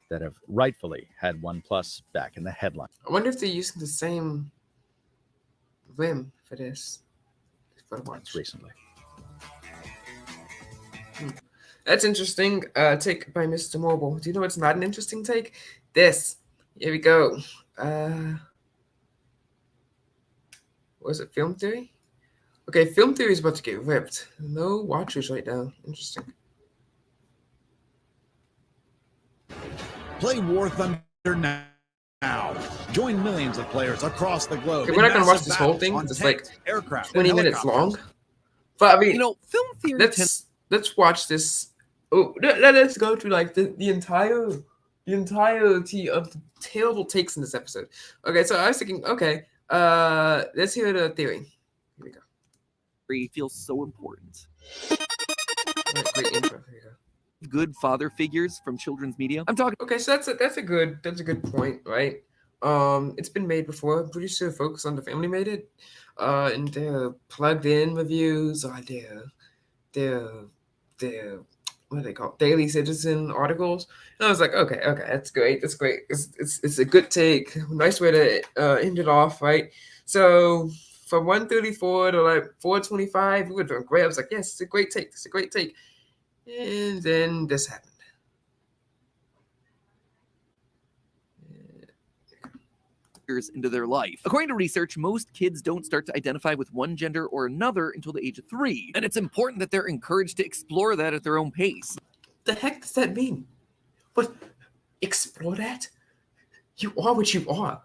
G: that have rightfully had OnePlus back in the headline.
C: I wonder if they're using the same rim for this, for the watch.
G: Recently.
C: That's interesting. Take by Mr. Mobile. Do you know what's not an interesting take? This. Here we go. Was it Film Theory? Okay, Film Theory is about to get ripped. No watchers right now. Interesting.
I: Play War Thunder now. Join millions of players across the globe.
C: Okay, we're not gonna watch this whole thing. It's like
I: aircraft,
C: 20 minutes long. But I mean,
D: Film Theory.
C: Let's watch this. Oh, let's go through like the entirety of the terrible takes in this episode. Okay, so I was thinking, okay, let's hear the theory. Here we go.
J: Feels so important.
C: Great intro. Here you go.
J: Good father figures from children's media. I'm talking.
C: Okay, so that's a good point, right? It's been made before. I'm pretty sure Focus on the Family made it. And their plugged in reviews or their what do they call it? Daily Citizen articles. And I was like, okay, that's great. It's a good take. Nice way to end it off, right? So from 134 to like 425, we were doing great. I was like, yes, it's a great take. And then this happened.
J: Into their life. According to research, most kids don't start to identify with one gender or another until the age of 3, and it's important that they're encouraged to explore that at their own pace.
C: The heck does that mean? What? Explore that? You are what you are.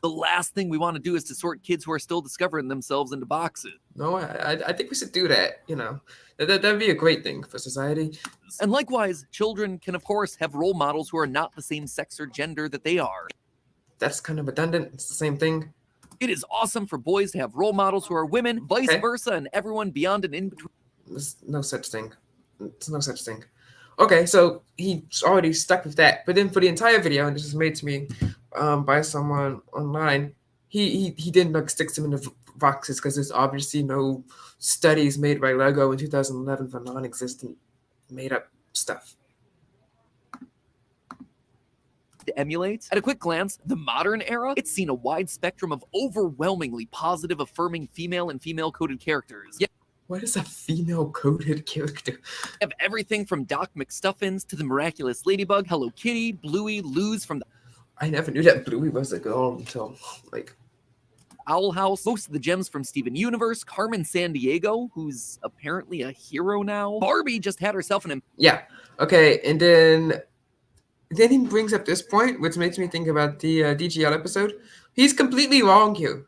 J: The last thing we want to do is to sort kids who are still discovering themselves into boxes.
C: No, I think we should do that. You know, that'd be a great thing for society.
J: And likewise, children can of course have role models who are not the same sex or gender that they are.
C: That's kind of redundant. It's the same thing.
J: It is awesome for boys to have role models who are women, vice versa, and everyone beyond and in between.
C: There's no such thing. There's no such thing. Okay, so he's already stuck with that. But then for the entire video, and this was made to me by someone online, he didn't like stick them in the boxes because there's obviously no studies made by Lego in 2011 for non-existent made-up stuff.
J: To emulate. At a quick glance, the modern era, it's seen a wide spectrum of overwhelmingly positive, affirming female and female-coded characters. Yeah.
C: What is a female-coded character?
J: You have everything from Doc McStuffins to the Miraculous Ladybug, Hello Kitty, Bluey, Luz from the...
C: I never knew that Bluey was a girl until, like...
J: Owl House, most of the gems from Steven Universe, Carmen Sandiego, who's apparently a hero now. Barbie just had herself an...
C: Yeah, okay, and then he brings up this point, which makes me think about the DGL episode. He's completely wrong here.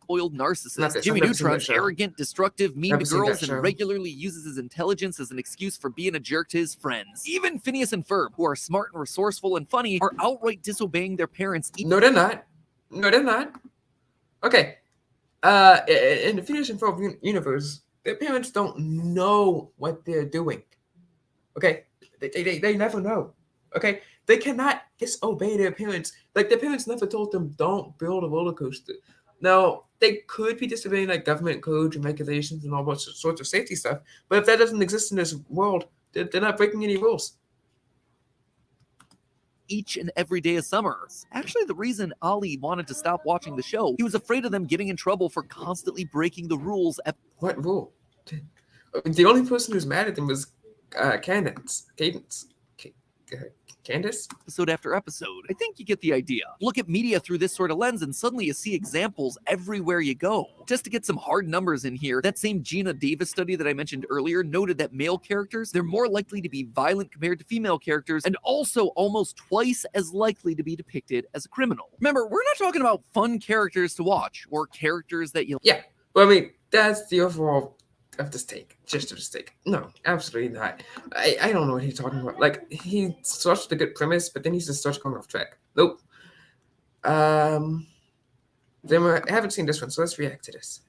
J: Spoiled narcissist. Jimmy Neutron's arrogant, destructive, mean to girls, and regularly uses his intelligence as an excuse for being a jerk to his friends. Even Phineas and Ferb, who are smart and resourceful and funny, are outright disobeying their parents.
C: No, they're not. Okay. In the Phineas and Ferb universe, their parents don't know what they're doing. Okay? They never know. Okay? They cannot disobey their parents. Like, their parents never told them, don't build a roller coaster. Now, they could be disobeying like government codes and regulations and all sorts of safety stuff, but if that doesn't exist in this world, they're not breaking any rules.
J: Each and every day of summer. Actually, the reason Ali wanted to stop watching the show, he was afraid of them getting in trouble for constantly breaking the rules.
C: What rule? The only person who's mad at them was Cadence. Candace?
J: Episode after episode. I think you get the idea. Look at media through this sort of lens and suddenly you see examples everywhere you go. Just to get some hard numbers in here, that same Gina Davis study that I mentioned earlier noted that male characters, they're more likely to be violent compared to female characters and also almost twice as likely to be depicted as a criminal. Remember, we're not talking about fun characters to watch or characters that you...
C: Yeah, well, I mean, that's the overall of this take, just of this take. No, absolutely not. I don't know what he's talking about. Like, he starts with a good premise, but then he just starts going off track. Nope. Then I haven't seen this one, so let's react to this.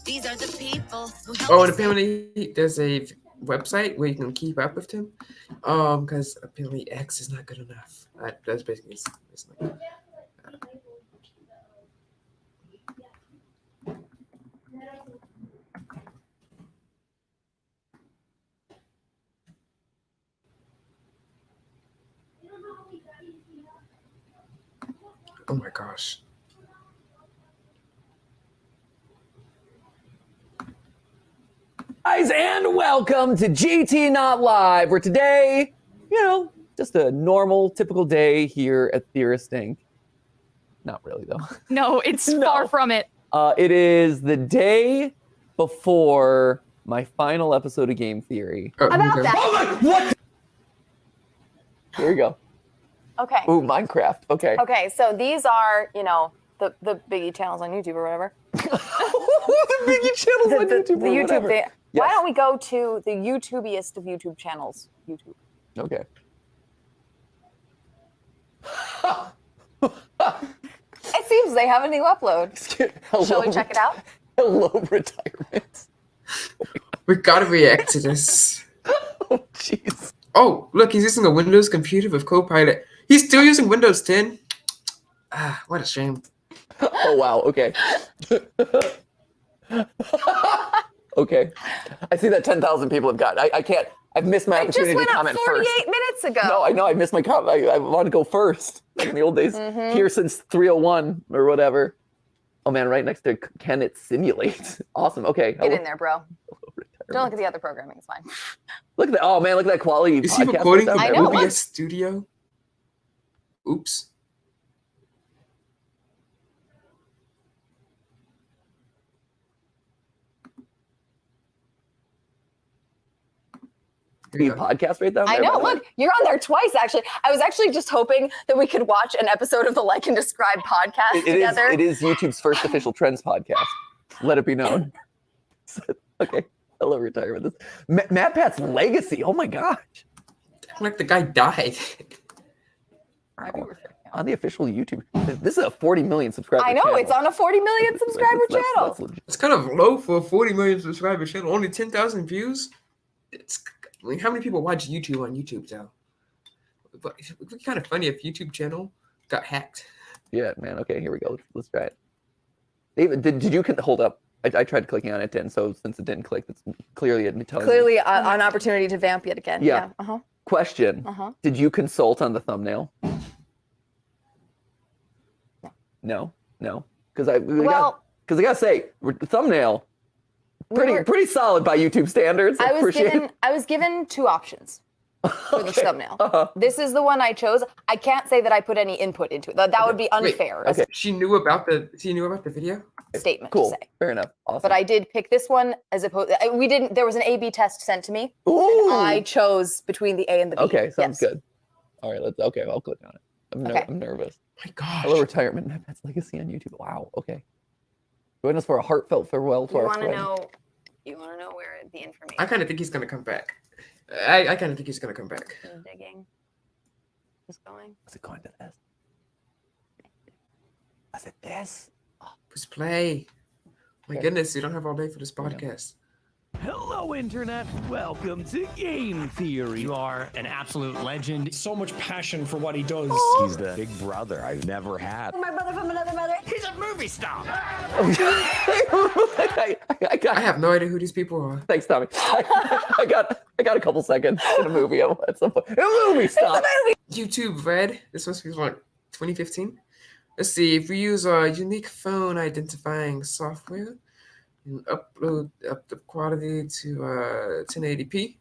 A: These are the people who help
C: Oh,
A: me
C: and apparently there's a website where you can keep up with him. Because apparently X is not good enough. That's basically it's not. Oh my gosh.
J: Guys, and welcome to GT Not Live, where today, just a normal, typical day here at Theorist Inc. Not really, though.
K: No, it's far from it.
J: It is the day before my final episode of Game Theory.
K: About that.
J: Oh my, what? Here we go.
K: Okay.
J: Ooh, Minecraft. Okay.
K: Okay, so these are, the biggie channels on YouTube or whatever.
J: The biggie channels on YouTube
K: the
J: or
K: YouTube
J: whatever.
K: thing.
J: Yes.
K: Why don't we go to the YouTubiest of YouTube channels? YouTube.
J: Okay.
K: It seems they have a new upload.
J: Hello,
K: Shall we check it out?
J: Hello, retirement.
C: We gotta react to this.
J: Oh, jeez.
C: Oh, look, he's using a Windows computer with Copilot. He's still using Windows 10. Ah, what a shame.
J: Oh, wow. Okay. Okay. I see that 10,000 people have got. I can't. I've missed my opportunity to comment
K: just went up 48
J: first.
K: minutes ago.
J: No, I know. I missed my comment. I want to go first. Like in the old days. Here since 301 or whatever. Oh, man. Right next to Can It Simulate? Awesome. Okay.
K: Get in there, bro. Don't look at the other programming. It's fine.
J: Look at that. Oh, man. Look at that quality.
C: Is he
J: podcast
C: recording
J: right
C: from
J: there.
K: I know,
C: OBS
K: look.
C: Studio? Oops.
J: The podcast right down there.
K: I know.
J: by the way.
K: Look, you're on there twice, actually. I was actually just hoping that we could watch an episode of the Like and Describe podcast together.
J: It is YouTube's first official trends podcast. Let it be known. Okay. Hello, retirement. Matt Pat's legacy. Oh my gosh.
C: Like the guy died.
J: Wow. On the official YouTube. This is a 40 million subscriber
K: I know.
J: channel.
K: It's on a 40 million subscriber channel.
J: That's legit.
C: It's kind of low for a 40 million subscriber channel. Only 10,000 views. I mean, how many people watch YouTube on YouTube though? But it would be kind of funny if YouTube channel got hacked.
J: Yeah, man. Okay, here we go. Let's try it. David, did you hold up? I tried clicking on it, and so since it didn't click, that's clearly telling me.
K: Clearly an opportunity to vamp yet again.
J: Yeah.
K: Uh-huh.
J: Question.
K: Uh-huh.
J: Did you consult on the thumbnail? No. Because I gotta say, the thumbnail pretty solid by YouTube standards.
K: I was given two options for the thumbnail.
J: Uh-huh.
K: This is the one I chose. I can't say that I put any input into it. That would be unfair.
J: Okay.
C: She knew about the video?
K: Statement
J: Cool.
K: to say.
J: Fair enough. Awesome.
K: But I did pick this one as opposed. There was an A/B test sent to me.
J: Ooh.
K: And I chose between the A and the B.
J: Okay, sounds
K: Yes.
J: good. All right, I'll click on it. I'm nervous.
C: My gosh.
J: Hello, retirement. That's legacy on YouTube. Wow. Okay. Join us for a heartfelt farewell to
K: You
J: our
K: want to
J: friend.
K: know? You want to know where the information?
C: I kind of think he's gonna come back. I kind of think he's gonna come back.
K: is digging. Is going.
J: Is it going to this? Is it this?
C: Push play. My goodness, you don't have all day for this podcast.
L: Hello, Internet. Welcome to Game Theory.
M: You are an absolute legend.
N: So much passion for what he does.
I: He's the big brother I've never had.
A: My brother from another mother.
M: He's a movie star.
J: I
C: have no idea who these people are.
J: Thanks, Tommy. I got a couple seconds in a movie at some point. A movie stop.
C: YouTube Red. This must be like 2015. Let's see. If we use a unique phone identifying software and upload up the quality to 1080p.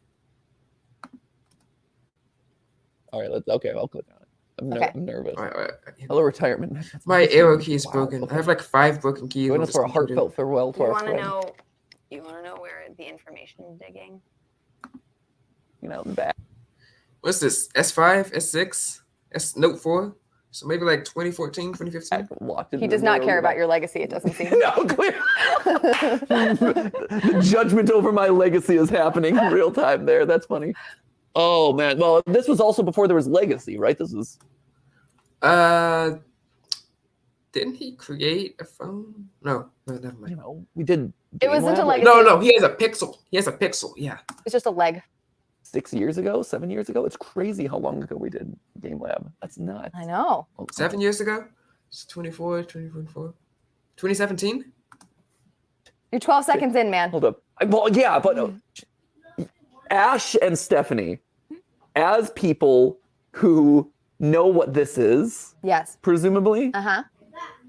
J: All right, I'll click on it. I'm nervous.
C: All right.
J: Hello, retirement.
C: My arrow key is broken. I have like 5 broken keys.
J: Join us for a heartfelt farewell to
K: You
J: our
K: want to
J: friend.
K: know? You want to know where the information is digging?
J: Back.
C: What's this? S5, S6, Note 4. So maybe like 2014, 2015.
K: He does not care about your legacy. It doesn't seem.
J: No, clear. The judgment over my legacy is happening in real time there. That's funny. Oh man. Well, this was also before there was legacy, right? This was.
C: Didn't he create a phone? No, never mind.
F: We did.
K: It was into legacy.
C: No, he has a Pixel. Yeah.
K: It's just a leg.
F: 6 years ago, 7 years ago. It's crazy how long ago we did Game Lab. That's nuts.
K: I know.
C: 7 years ago? It's 2017?
K: You're 12 seconds in, man.
F: Hold up. Well, yeah, but Ash and Stephanie, as people who know what this is,
K: yes,
F: presumably,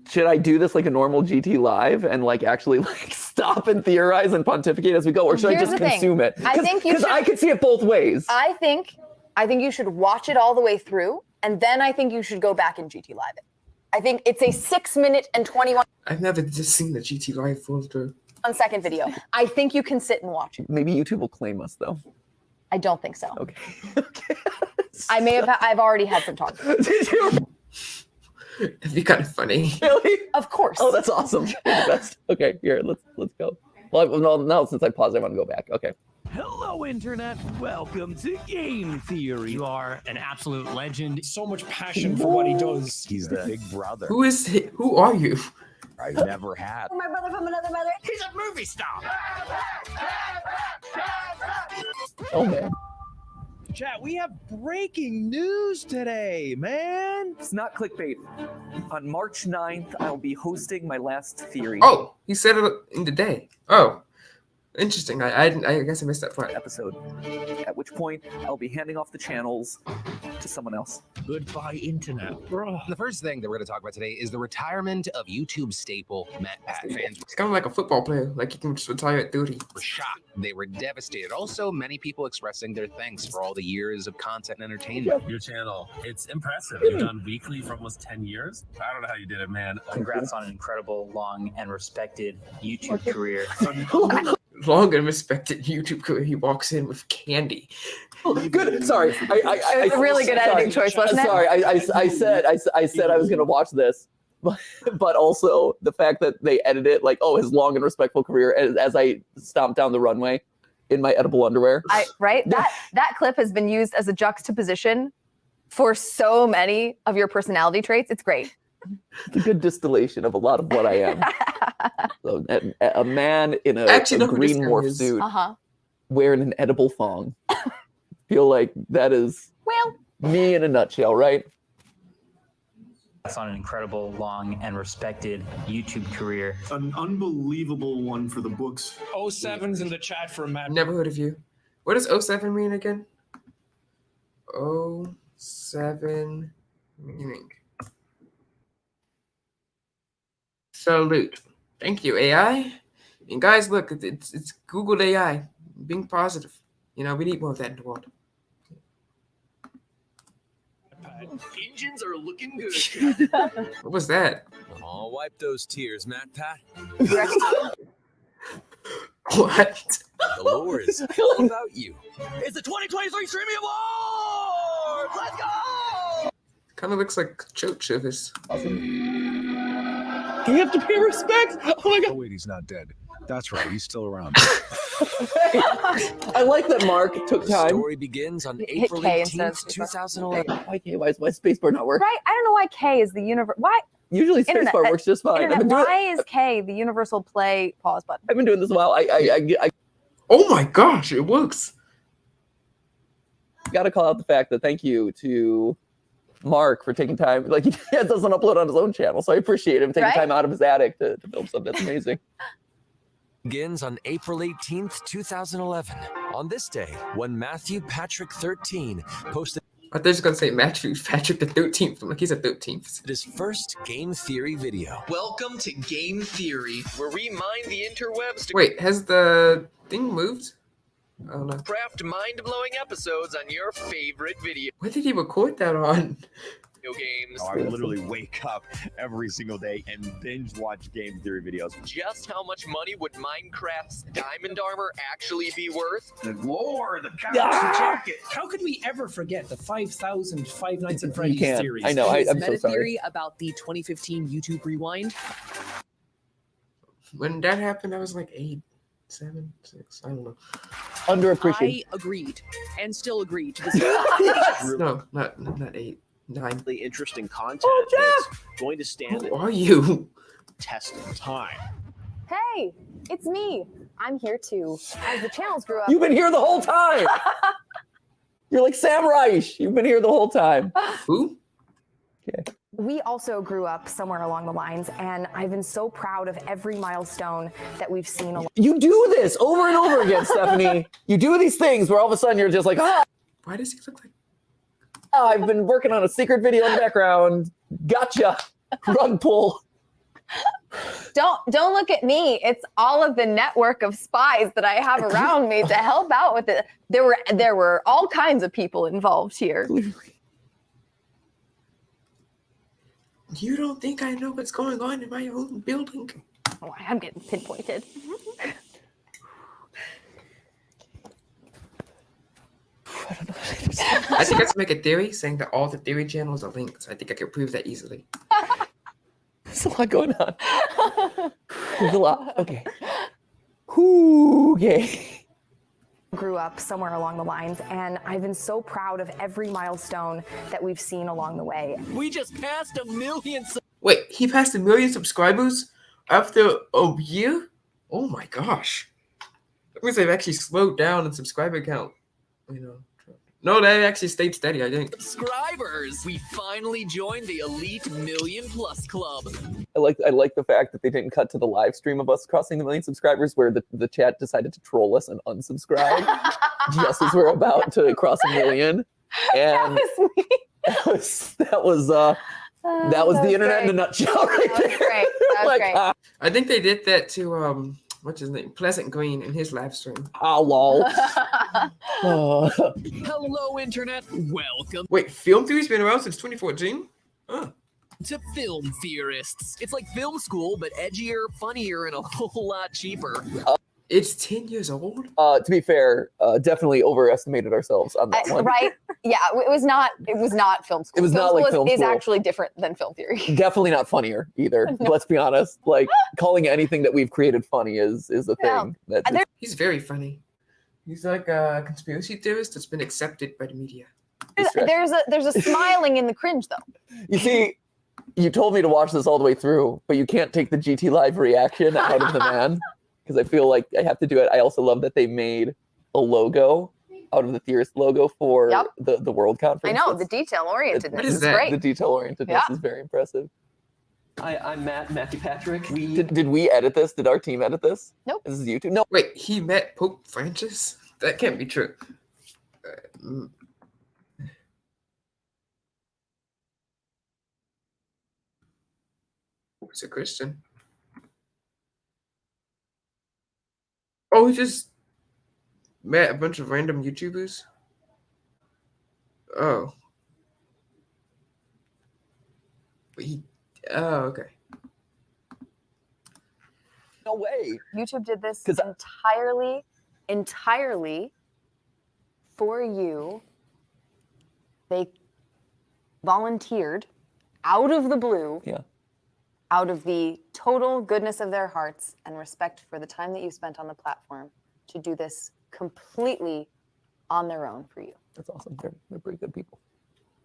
F: should I do this like a normal GT live and like actually like stop and theorize and pontificate as we go, or should I just consume it?
K: I think you should.
F: Because I could see it both ways.
K: I think you should watch it all the way through, and then I think you should go back and GT live it. I think it's a 6 minute and 21.
C: I've never just seen the GT live full through.
K: 1 second video. I think you can sit and watch it.
F: Maybe YouTube will claim us though.
K: I don't think so.
F: Okay.
K: I've already had some talk.
F: Did you?
C: It'd be kind of funny.
F: Really?
K: Of course.
F: Oh, that's awesome. You're the best. Okay, here, let's go. Well, now since I paused, I want to go back. Okay.
L: Hello, Internet. Welcome to Game Theory.
M: You are an absolute legend.
N: So much passion for what he does.
I: He's the big brother.
C: Who is he? Who are you?
I: I've never had.
K: My brother from another mother.
M: He's a movie star.
F: Oh man.
O: Chat, we have breaking news today, man.
J: It's not clickbait. On March 9th, I'll be hosting my last theory.
C: Oh, he said it in the day. Oh, interesting. I guess I missed that part.
J: Episode. At which point, I'll be handing off the channels to someone else.
O: Goodbye, Internet, bro.
P: The first thing that we're going to talk about today is the retirement of YouTube staple Matt Pat. Fans
C: It's kind of like a football player. Like you can just retire at 30.
P: were shocked. They were devastated. Also, many people expressing their thanks for all the years of content and entertainment.
Q: Your channel, it's impressive. You've done weekly for almost 10 years. I don't know how you did it, man.
R: Congrats on an incredible, long, and respected YouTube career.
C: Long and respected YouTube career. He walks in with candy.
F: Good. Sorry.
K: It was a really good editing choice, wasn't it?
F: Sorry. I said I was gonna watch this, but also the fact that they edit it like, oh, his long and respectful career as I stomped down the runway in my edible underwear.
K: Right? That clip has been used as a juxtaposition for so many of your personality traits. It's great.
F: It's a good distillation of a lot of what I am. So, a man in a green morph suit wearing an edible thong. Feel like that is me in a nutshell, right?
R: That's on an incredible, long, and respected YouTube career.
S: An unbelievable one for the books.
N: 07's in the chat for a Matt.
C: Never heard of you. What does 07 mean again? 07 meaning. Salute. Thank you, AI. And guys, look, it's Google AI. Being positive. You know, we need more of that in the world.
T: Engines are looking good.
C: What was that?
T: Oh, wipe those tears, Matt Pat.
C: What?
T: The lore is all about you. It's the 2023 Streaming Awards! Let's go!
C: Kind of looks like church service.
O: Do we have to pay respect? Oh my god.
I: Oh wait, he's not dead. That's right, he's still around.
F: I like that Mark took time.
T: The story begins on April 18th, 2011.
F: Why is spacebar not working?
K: Right? I don't know why K is the universe. Why?
F: Usually spacebar works just fine.
K: Why is K the universal play pause button?
F: I've been doing this a while. I
C: Oh my gosh, it works.
F: Got to call out the fact that thank you to Mark for taking time. Like he doesn't upload on his own channel, so I appreciate him taking time out of his attic to film something. That's amazing.
T: Begins on April 18th, 2011. On this day, when Matthew Patrick 13 posted.
C: I thought he was going to say Matthew Patrick the 13th. I'm like, he's a 13th.
T: His first Game Theory video.
U: Welcome to Game Theory, where we mine the interwebs to
C: Wait, has the thing moved? Oh no.
U: craft mind-blowing episodes on your favorite video
C: Where did he record that on?
U: games.
V: I literally wake up every single day and binge watch game theory videos.
U: Just how much money would Minecraft's diamond armor actually be worth?
V: The lore, the
N: jacket. How could we ever forget the 5,000 Five Nights at Freddy's
F: can't.
N: series?
F: I know. I'm so
W: Meta
F: sorry.
W: theory about the 2015 YouTube Rewind.
C: When that happened, I was like 8, 7, 6. I don't know.
F: Underappreciated.
W: I agreed and still agree to this.
C: No, not 8.
B: really interesting content that's going to stand
C: Who are you?
B: test of time.
K: Hey, it's me. I'm here too. As the channels grew up.
F: You've been here the whole time. You're like Sam Reich. You've been here the whole time.
C: Who?
F: Okay.
K: We also grew up somewhere along the lines, and I've been so proud of every milestone that we've seen.
F: You do this over and over again, Stephanie. You do these things where all of a sudden you're just like, ah.
C: Why does he look like?
F: Oh, I've been working on a secret video in the background. Gotcha. Rug pull.
K: Don't look at me. It's all of the network of spies that I have around me to help out with it. There were all kinds of people involved here.
C: You don't think I know what's going on in my own building?
K: Oh, I'm getting pinpointed.
C: I think I should make a theory saying that all the theory channels are linked. I think I could prove that easily.
F: There's a lot going on. There's a lot. Okay. Okay.
K: Grew up somewhere along the lines, and I've been so proud of every milestone that we've seen along the way.
J: We just passed 1 million.
C: Wait, he passed 1 million subscribers after a year? Oh my gosh. That means they've actually slowed down in subscriber count. You know. No, they actually stayed steady, I think.
J: Subscribers! We finally joined the elite 1 million+ club.
F: I like the fact that they didn't cut to the live stream of us crossing the 1 million subscribers where the chat decided to troll us and unsubscribe just as we're about to cross 1 million. And that was the internet in a nutshell right there.
K: That was great. That was great.
C: I think they did that to what's his name? Pleasant Green in his live stream.
F: Oh lol.
J: Hello, internet. Welcome.
C: Wait, film theory's been around since 2014? Oh.
J: To film theorists. It's like film school, but edgier, funnier, and a whole lot cheaper.
C: It's 10 years old?
F: To be fair, definitely overestimated ourselves on that one.
K: Right? Yeah, it was not film school.
F: It was
K: film
F: not like film
K: is
F: school.
K: actually different than film theory.
F: Definitely not funnier either.
K: No.
F: Let's be honest. Like calling anything that we've created funny is a thing. That
C: He's very funny. He's like a conspiracy theorist that's been accepted by the media.
K: There's a smiling in the cringe though.
F: You see, you told me to watch this all the way through, but you can't take the GT Live reaction out of the man because I feel like I have to do it. I also love that they made a logo out of the Theorist logo for the World Conference.
K: I know, the detail orientedness is
F: that?
K: great.
F: The detail orientedness is very impressive.
E: I'm Matthew Patrick.
F: Did we edit this? Did our team edit this?
K: Nope.
F: This is YouTube? No.
C: Wait, he met Pope Francis? That can't be true. He's a Christian. Oh, he just met a bunch of random YouTubers? Oh. Oh, okay.
F: No way.
K: YouTube did this entirely for you. They volunteered out of the blue.
F: Yeah.
K: Out of the total goodness of their hearts and respect for the time that you spent on the platform to do this completely on their own for you.
F: That's awesome. They're pretty good people.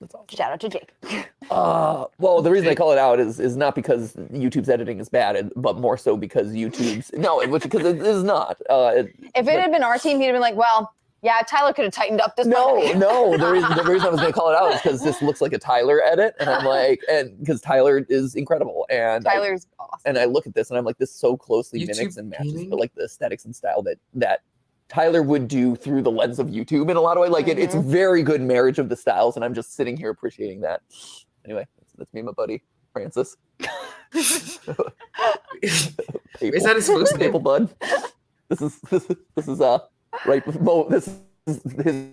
F: That's awesome.
K: Shout out to Jake.
F: Well, the reason I call it out is not because YouTube's editing is bad, but more so because YouTube's because it is not.
K: If it had been our team, he'd have been like, well, yeah, Tyler could have tightened up this.
F: No. The reason I was going to call it out is because this looks like a Tyler edit, and I'm like, and because Tyler is incredible, and
K: Tyler's awesome.
F: And I look at this, and I'm like, this so closely mimics and matches, but like the aesthetics and style that Tyler would do through the lens of YouTube in a lot of ways. Like it's very good marriage of the styles, and I'm just sitting here appreciating that. Anyway, that's me and my buddy Francis.
C: Is that his first name?
F: Maple Bud. This is right before this is his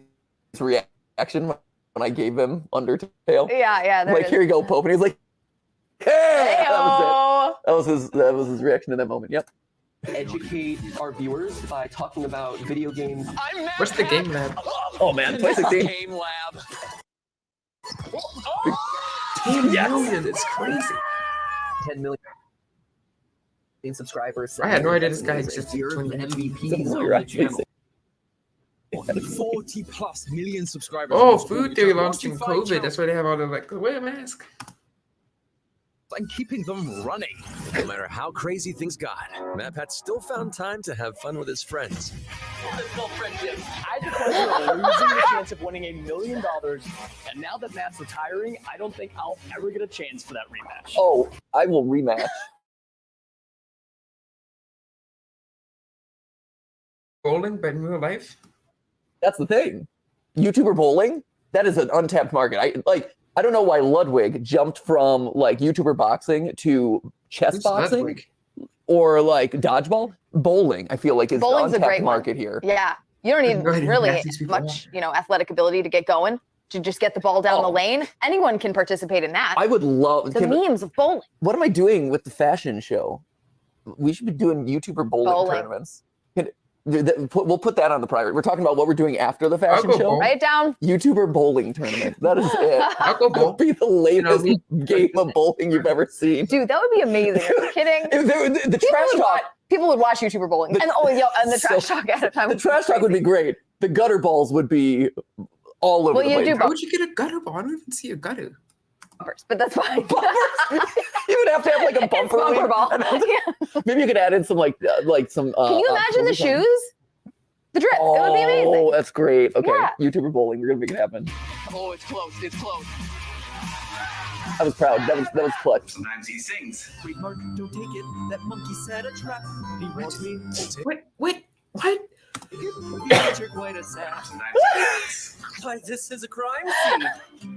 F: reaction when I gave him Undertale.
K: Yeah.
F: Like, here you go, Pope, and he's like, hey! That was his reaction in that moment. Yep.
E: Educate our viewers by talking about video games.
C: What's the game lab?
F: Oh man, 2016.
J: Game lab.
C: 10 million, it's crazy.
E: 10 million subscribers.
C: I had no idea this guy existed.
E: MVPs on
F: Right.
E: the channel.
F: With
O: 40+ million subscribers.
C: Oh, Food Theory launched in COVID. That's why they have all the like, wear a mask.
O: And keeping them running.
T: No matter how crazy things got, MatPat still found time to have fun with his friends.
D: I just want you losing the chance of winning $1 million, and now that Matt's retiring, I don't think I'll ever get a chance for that rematch.
F: Oh, I will rematch.
C: Bowling, but in real life?
F: That's the thing. YouTuber bowling, that is an untapped market. I don't know why Ludwig jumped from like YouTuber boxing to chess boxing
C: Ludwig?
F: or like dodgeball. Bowling, I feel like is
K: Bowling's
F: the
K: a great
F: untapped market here.
K: Yeah, you don't need
C: Right,
K: really
C: that's these people
K: much, athletic ability to get going. To just get the ball down the lane. Anyone can participate in that.
F: I would love
K: the memes of bowling.
F: What am I doing with the fashion show? We should be doing YouTuber bowling tournaments. We'll put that on the private. We're talking about what we're doing after the fashion show.
K: Bowl. Write it down.
F: YouTuber bowling tournament. That is it.
C: I'll go bowl.
F: It'll be the latest game of bowling you've ever seen.
K: Dude, that would be amazing. Are you kidding?
F: The trash talk.
K: People would watch YouTuber bowling. And the trash talk at a time.
F: The trash talk would be great. The gutter balls would be all over the place.
C: How would you get a gutter ball? I don't even see a gutter.
K: But that's fine.
F: You would have to have like a bumper
K: ball.
F: Maybe you could add in some some.
K: Can you imagine the shoes? The drip. It would be amazing.
F: Oh, that's great. Okay,
K: Yeah.
F: YouTuber bowling. We're gonna make it happen.
D: Oh, it's close. It's close.
F: I was proud. That was clutch.
G: Sometimes he sings.
O: Wait, Mark, don't take it. That monkey set a trap. He wants me to take
C: What?
O: quite a sad.
G: Sometimes he dance.
O: Why, this is a crime scene.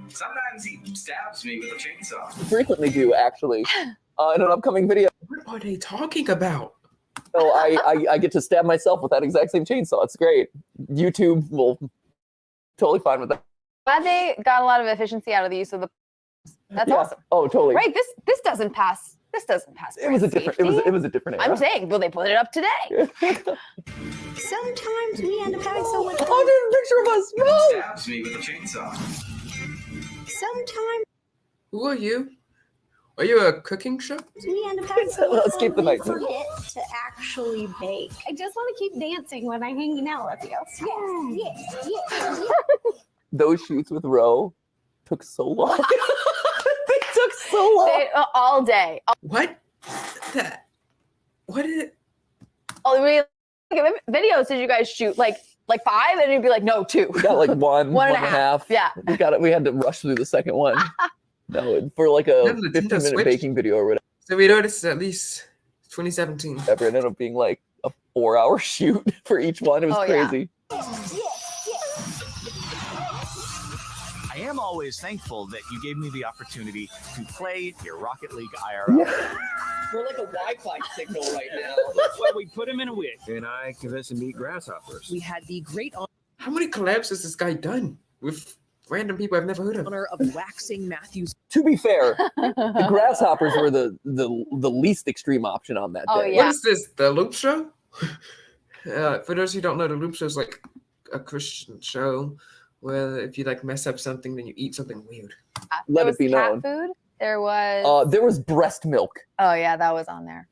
G: Sometimes he stabs me with a chainsaw.
F: Frequently do actually. In an upcoming video.
C: What are they talking about?
F: So I get to stab myself with that exact same chainsaw. It's great. YouTube will totally fine with that.
K: Glad they got a lot of efficiency out of the use of the. That's awesome.
F: Oh, totally.
K: Right. This doesn't pass. This doesn't pass.
F: It was a different. It was a different era.
K: I'm saying, will they put it up today?
H: Sometimes we end up having so much fun.
F: Oh, there's a picture of us.
G: He
F: No.
G: stabs me with a chainsaw.
H: Sometimes
C: Who are you? Are you a cooking show?
H: we end up having so much
F: Let's
H: fun
F: keep the
H: we
F: night.
H: forget to actually bake. I just want to keep dancing when I'm hanging out with you. Yes.
F: Those shoots with Ro took so long. They took so long.
K: All day.
C: What? What is it?
K: Oh, really? Videos did you guys shoot? Like 5, and you'd be like, no, 2.
F: We got like one and a half.
K: Yeah.
F: We had to rush through the second one. No, for like a 15-minute baking video or whatever.
C: So we know this is at least 2017.
F: It ended up being like a 4-hour shoot for each one. It was crazy.
M: I am always thankful that you gave me the opportunity to play your Rocket League IRL.
D: We're like a Wi-Fi signal right now.
M: That's why we put him in a wig. And I convinced him to eat grasshoppers.
W: We had the great
C: How many collabs has this guy done with random people I've never heard of?
W: honor of waxing Matthew's.
F: To be fair, the grasshoppers were the least extreme option on that day.
C: What is this? The Loop Show? For those who don't know, the Loop Show is like a Christian show where if you like mess up something, then you eat something weird.
F: Let
K: There
F: it be
K: was cat
F: known.
K: food. There was.
F: There was breast milk.
K: Oh yeah, that was on there.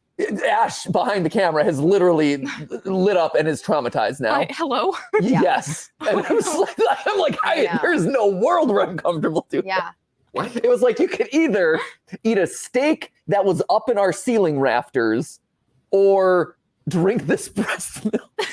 F: Ash behind the camera has literally lit up and is traumatized now.
X: Hello?
F: Yes. And I'm like, there's no world where I'm comfortable doing
K: Yeah.
F: that. It was like you could either eat a steak that was up in our ceiling rafters or drink this breast milk.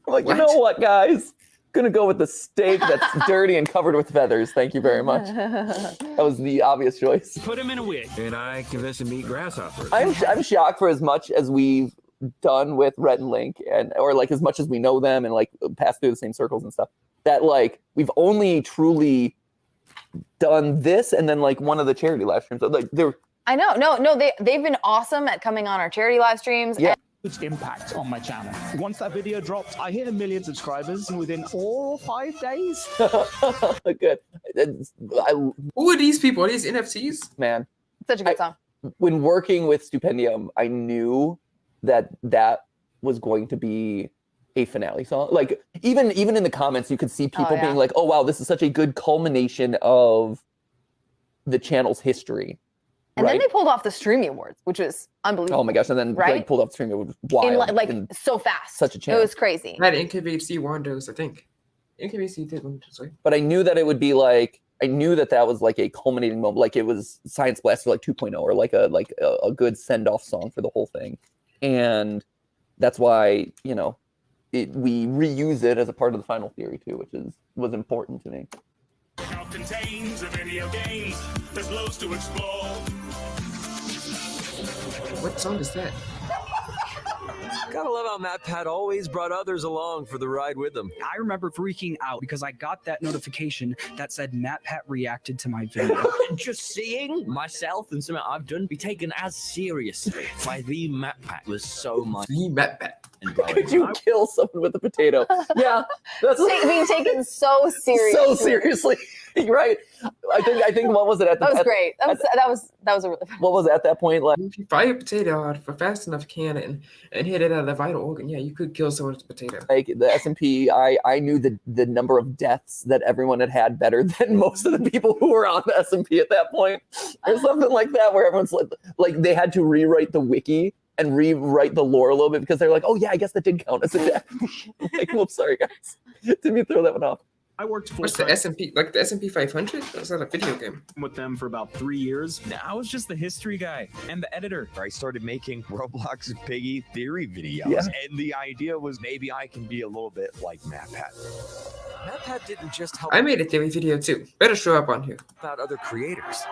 F: I'm like, you know what, guys? Gonna go with the steak that's dirty and covered with feathers. Thank you very much. That was the obvious choice.
M: Put him in a wig. And I convinced him to eat grasshoppers.
F: I'm shocked for as much as we've done with Rhett and Link, or like as much as we know them and like pass through the same circles and stuff, that like we've only truly done this and then like one of the charity live streams. Like they're.
K: I know. No, they've been awesome at coming on our charity live strems.
F: Yeah.
Y: Huge impact on my channel. Once that video dropped, I hit 1 million subscribers within 4 or 5 days.
F: Good.
C: Who are these people? Are these NFTs?
F: Man.
K: Such a good song.
F: When working with Stupendium, I knew that was going to be a finale song. Like even in the comments, you could see people being like, "Oh wow, this is such a good culmination of the channel's history."
K: And then they pulled off the Streamy Awards, which was unbelievable.
F: Oh my gosh! And then like pulled up Streamy, it was wild.
K: So fast.
F: Such a chance.
K: It was crazy.
C: That NKVHC Wandos, I think. Incubation did one this way.
F: But I knew that it would be like, I knew that that was like a culminating moment, like it was Science Blaster like 2.0 or like a good send-off song for the whole thing. And that's why, you know, we reuse it as a part of the final theory too, which was important to me.
I: Contains a video game. There's loads to explore.
C: What song is that?
T: Gotta love how MatPat always brought others along for the ride with them.
A: I remember freaking out because I got that notification that said MatPat reacted to my video.
D: Just seeing myself and something I've done be taken as seriously by the MatPat was so much.
C: The MatPat.
F: Could you kill someone with a potato? Yeah, that's
K: being taken so seriously.
F: So seriously, right? I think what was it at the?
K: That was great. That was a really.
F: What was it at that point? Like,
C: if you fire a potato out for fast enough cannon and hit it at a vital organ, yeah, you could kill someone with a potato.
F: Like the SMP, I knew the number of deaths that everyone had better than most of the people who were on the SMP at that point, or something like that, where everyone's like they had to rewrite the wiki and rewrite the lore a little bit because they're like, oh yeah, I guess that did count as a death. Like, whoops, sorry guys, didn't mean to throw that one off.
S: I worked full
C: What's the SMP? Like the SMP 500? That's not a video game.
S: with them for about 3 years.
L: I was just the history guy and the editor.
V: I started making Roblox Piggy theory videos.
F: Yeah.
V: And the idea was maybe I can be a little bit like MatPat.
T: MatPat didn't just help
C: I made a theory video too. Better show up on here.
T: out other creators.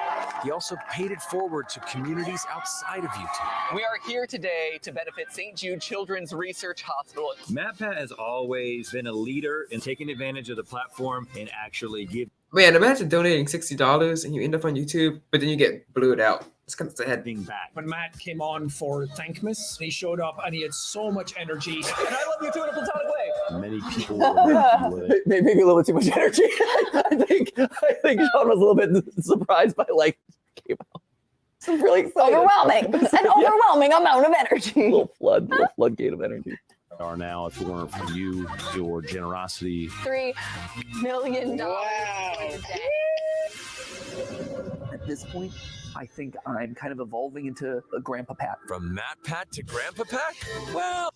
T: He also paid it forward to communities outside of YouTube.
U: We are here today to benefit St. Jude Children's Research Hospital.
L: MatPat has always been a leader in taking advantage of the platform and actually giving
C: Man, imagine donating $60 and you end up on YouTube, but then you get blued out. It's kind of sad.
L: back.
N: When Matt came on for Thankmas, he showed up and he had so much energy.
D: And I love you too in a platonic way.
V: Many people were with it.
F: Maybe a little bit too much energy. I think Sean was a little bit surprised by like came out. It's really exciting.
K: Overwhelming. An overwhelming amount of energy.
F: Little floodgate of energy.
V: Are now, if it weren't for you, your generosity.
K: $3 million.
F: At this point, I think I'm kind of evolving into a Grandpa Pat.
T: From MatPat to Grandpa Pat? Well,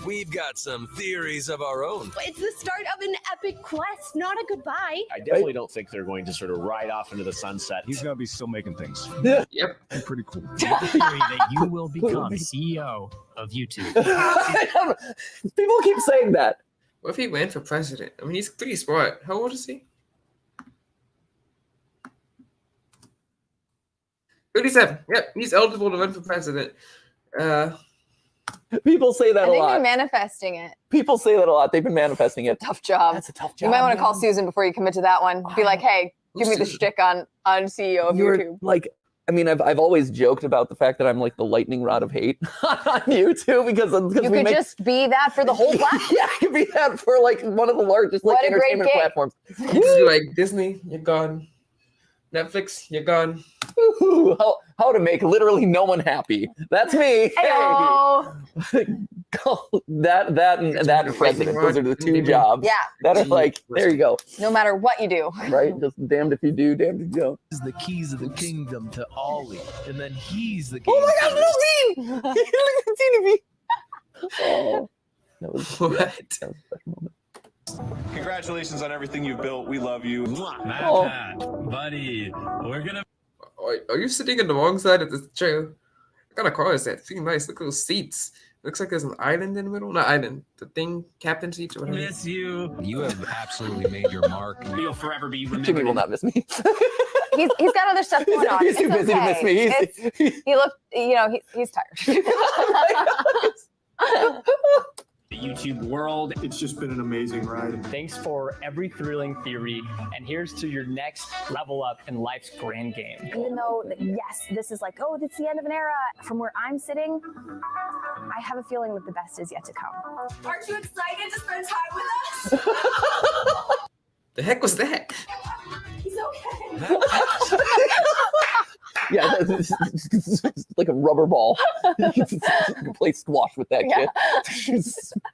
T: we've got some theories of our own.
H: It's the start of an epic quest, not a goodbye.
B: I definitely don't think they're going to sort of ride off into the sunset.
V: He's going to be still making things.
F: Yeah.
C: Yep.
V: Pretty cool.
L: theory that you will become CEO of YouTube.
F: People keep saying that.
C: What if he went for president? I mean, he's pretty smart. How old is he? 37. Yep, he's eligible to run for president.
F: People say that
K: I
F: a
K: think
F: lot.
K: they're manifesting it.
F: People say that a lot. They've been manifesting it.
K: Tough job.
F: That's a tough job.
K: You might want to call Susan before you commit to that one. Be like, hey, give me the shtick on CEO of YouTube.
F: Like, I mean, I've always joked about the fact that I'm like the lightning rod of hate on YouTube because
K: you could just be that for the whole platform.
F: Yeah, I could be that for like one of the largest like
K: What a great
F: entertainment
K: gig.
F: platforms.
C: You just be like, Disney, you're gone. Netflix, you're gone.
F: Ooh, how to make literally no one happy. That's me.
K: Hey-o.
F: that and president. Those are the two jobs.
K: Yeah.
F: That are like, there you go.
K: No matter what you do.
F: Right? Just damned if you do, damned if you don't.
M: Is the keys of the kingdom to Ollie, and then he's the
F: Oh my gosh, Lucine! Oh, that was
C: What?
F: that was a special moment.
G: Congratulations on everything you've built. We love you.
L: MatPat, buddy, we're gonna.
C: Are you sitting on the wrong side of the chair? What kind of car is that? It's pretty nice. Look at those seats. Looks like there's an island in the middle. Not island. The thing, captain seats or whatever.
L: Miss you.
M: You have absolutely made your mark.
N: You'll forever be
F: Jimmy
N: remembered.
F: will not miss me.
K: He's got other stuff going on.
F: He's too
K: It's
F: busy to miss me.
K: okay. He looked, he's tired.
N: The YouTube world.
S: It's just been an amazing ride.
D: Thanks for every thrilling theory, and here's to your next level up in life's grand game.
K: Even though, yes, this is like, oh, it's the end of an era. From where I'm sitting, I have a feeling that the best is yet to come.
H: Aren't you excited to spend time with us?
C: The heck was that?
H: He's okay.
F: Yeah, it's like a rubber ball. You can play squash with that kid.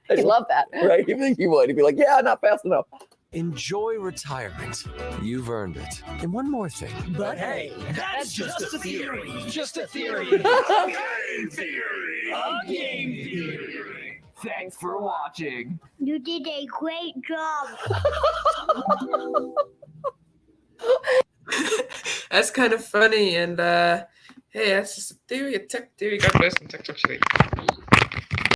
K: He'd love that.
F: Right? You think he would. He'd be like, yeah, not fast enough.
T: Enjoy retirement. You've earned it. And one more thing.
O: But hey, that's just a theory.
D: Just a theory.
O: A game theory. A game theory.
D: Thanks for watching.
H: You did a great job.
C: That's kind of funny, and hey, that's just a theory, a tech theory. God bless and tech talk today.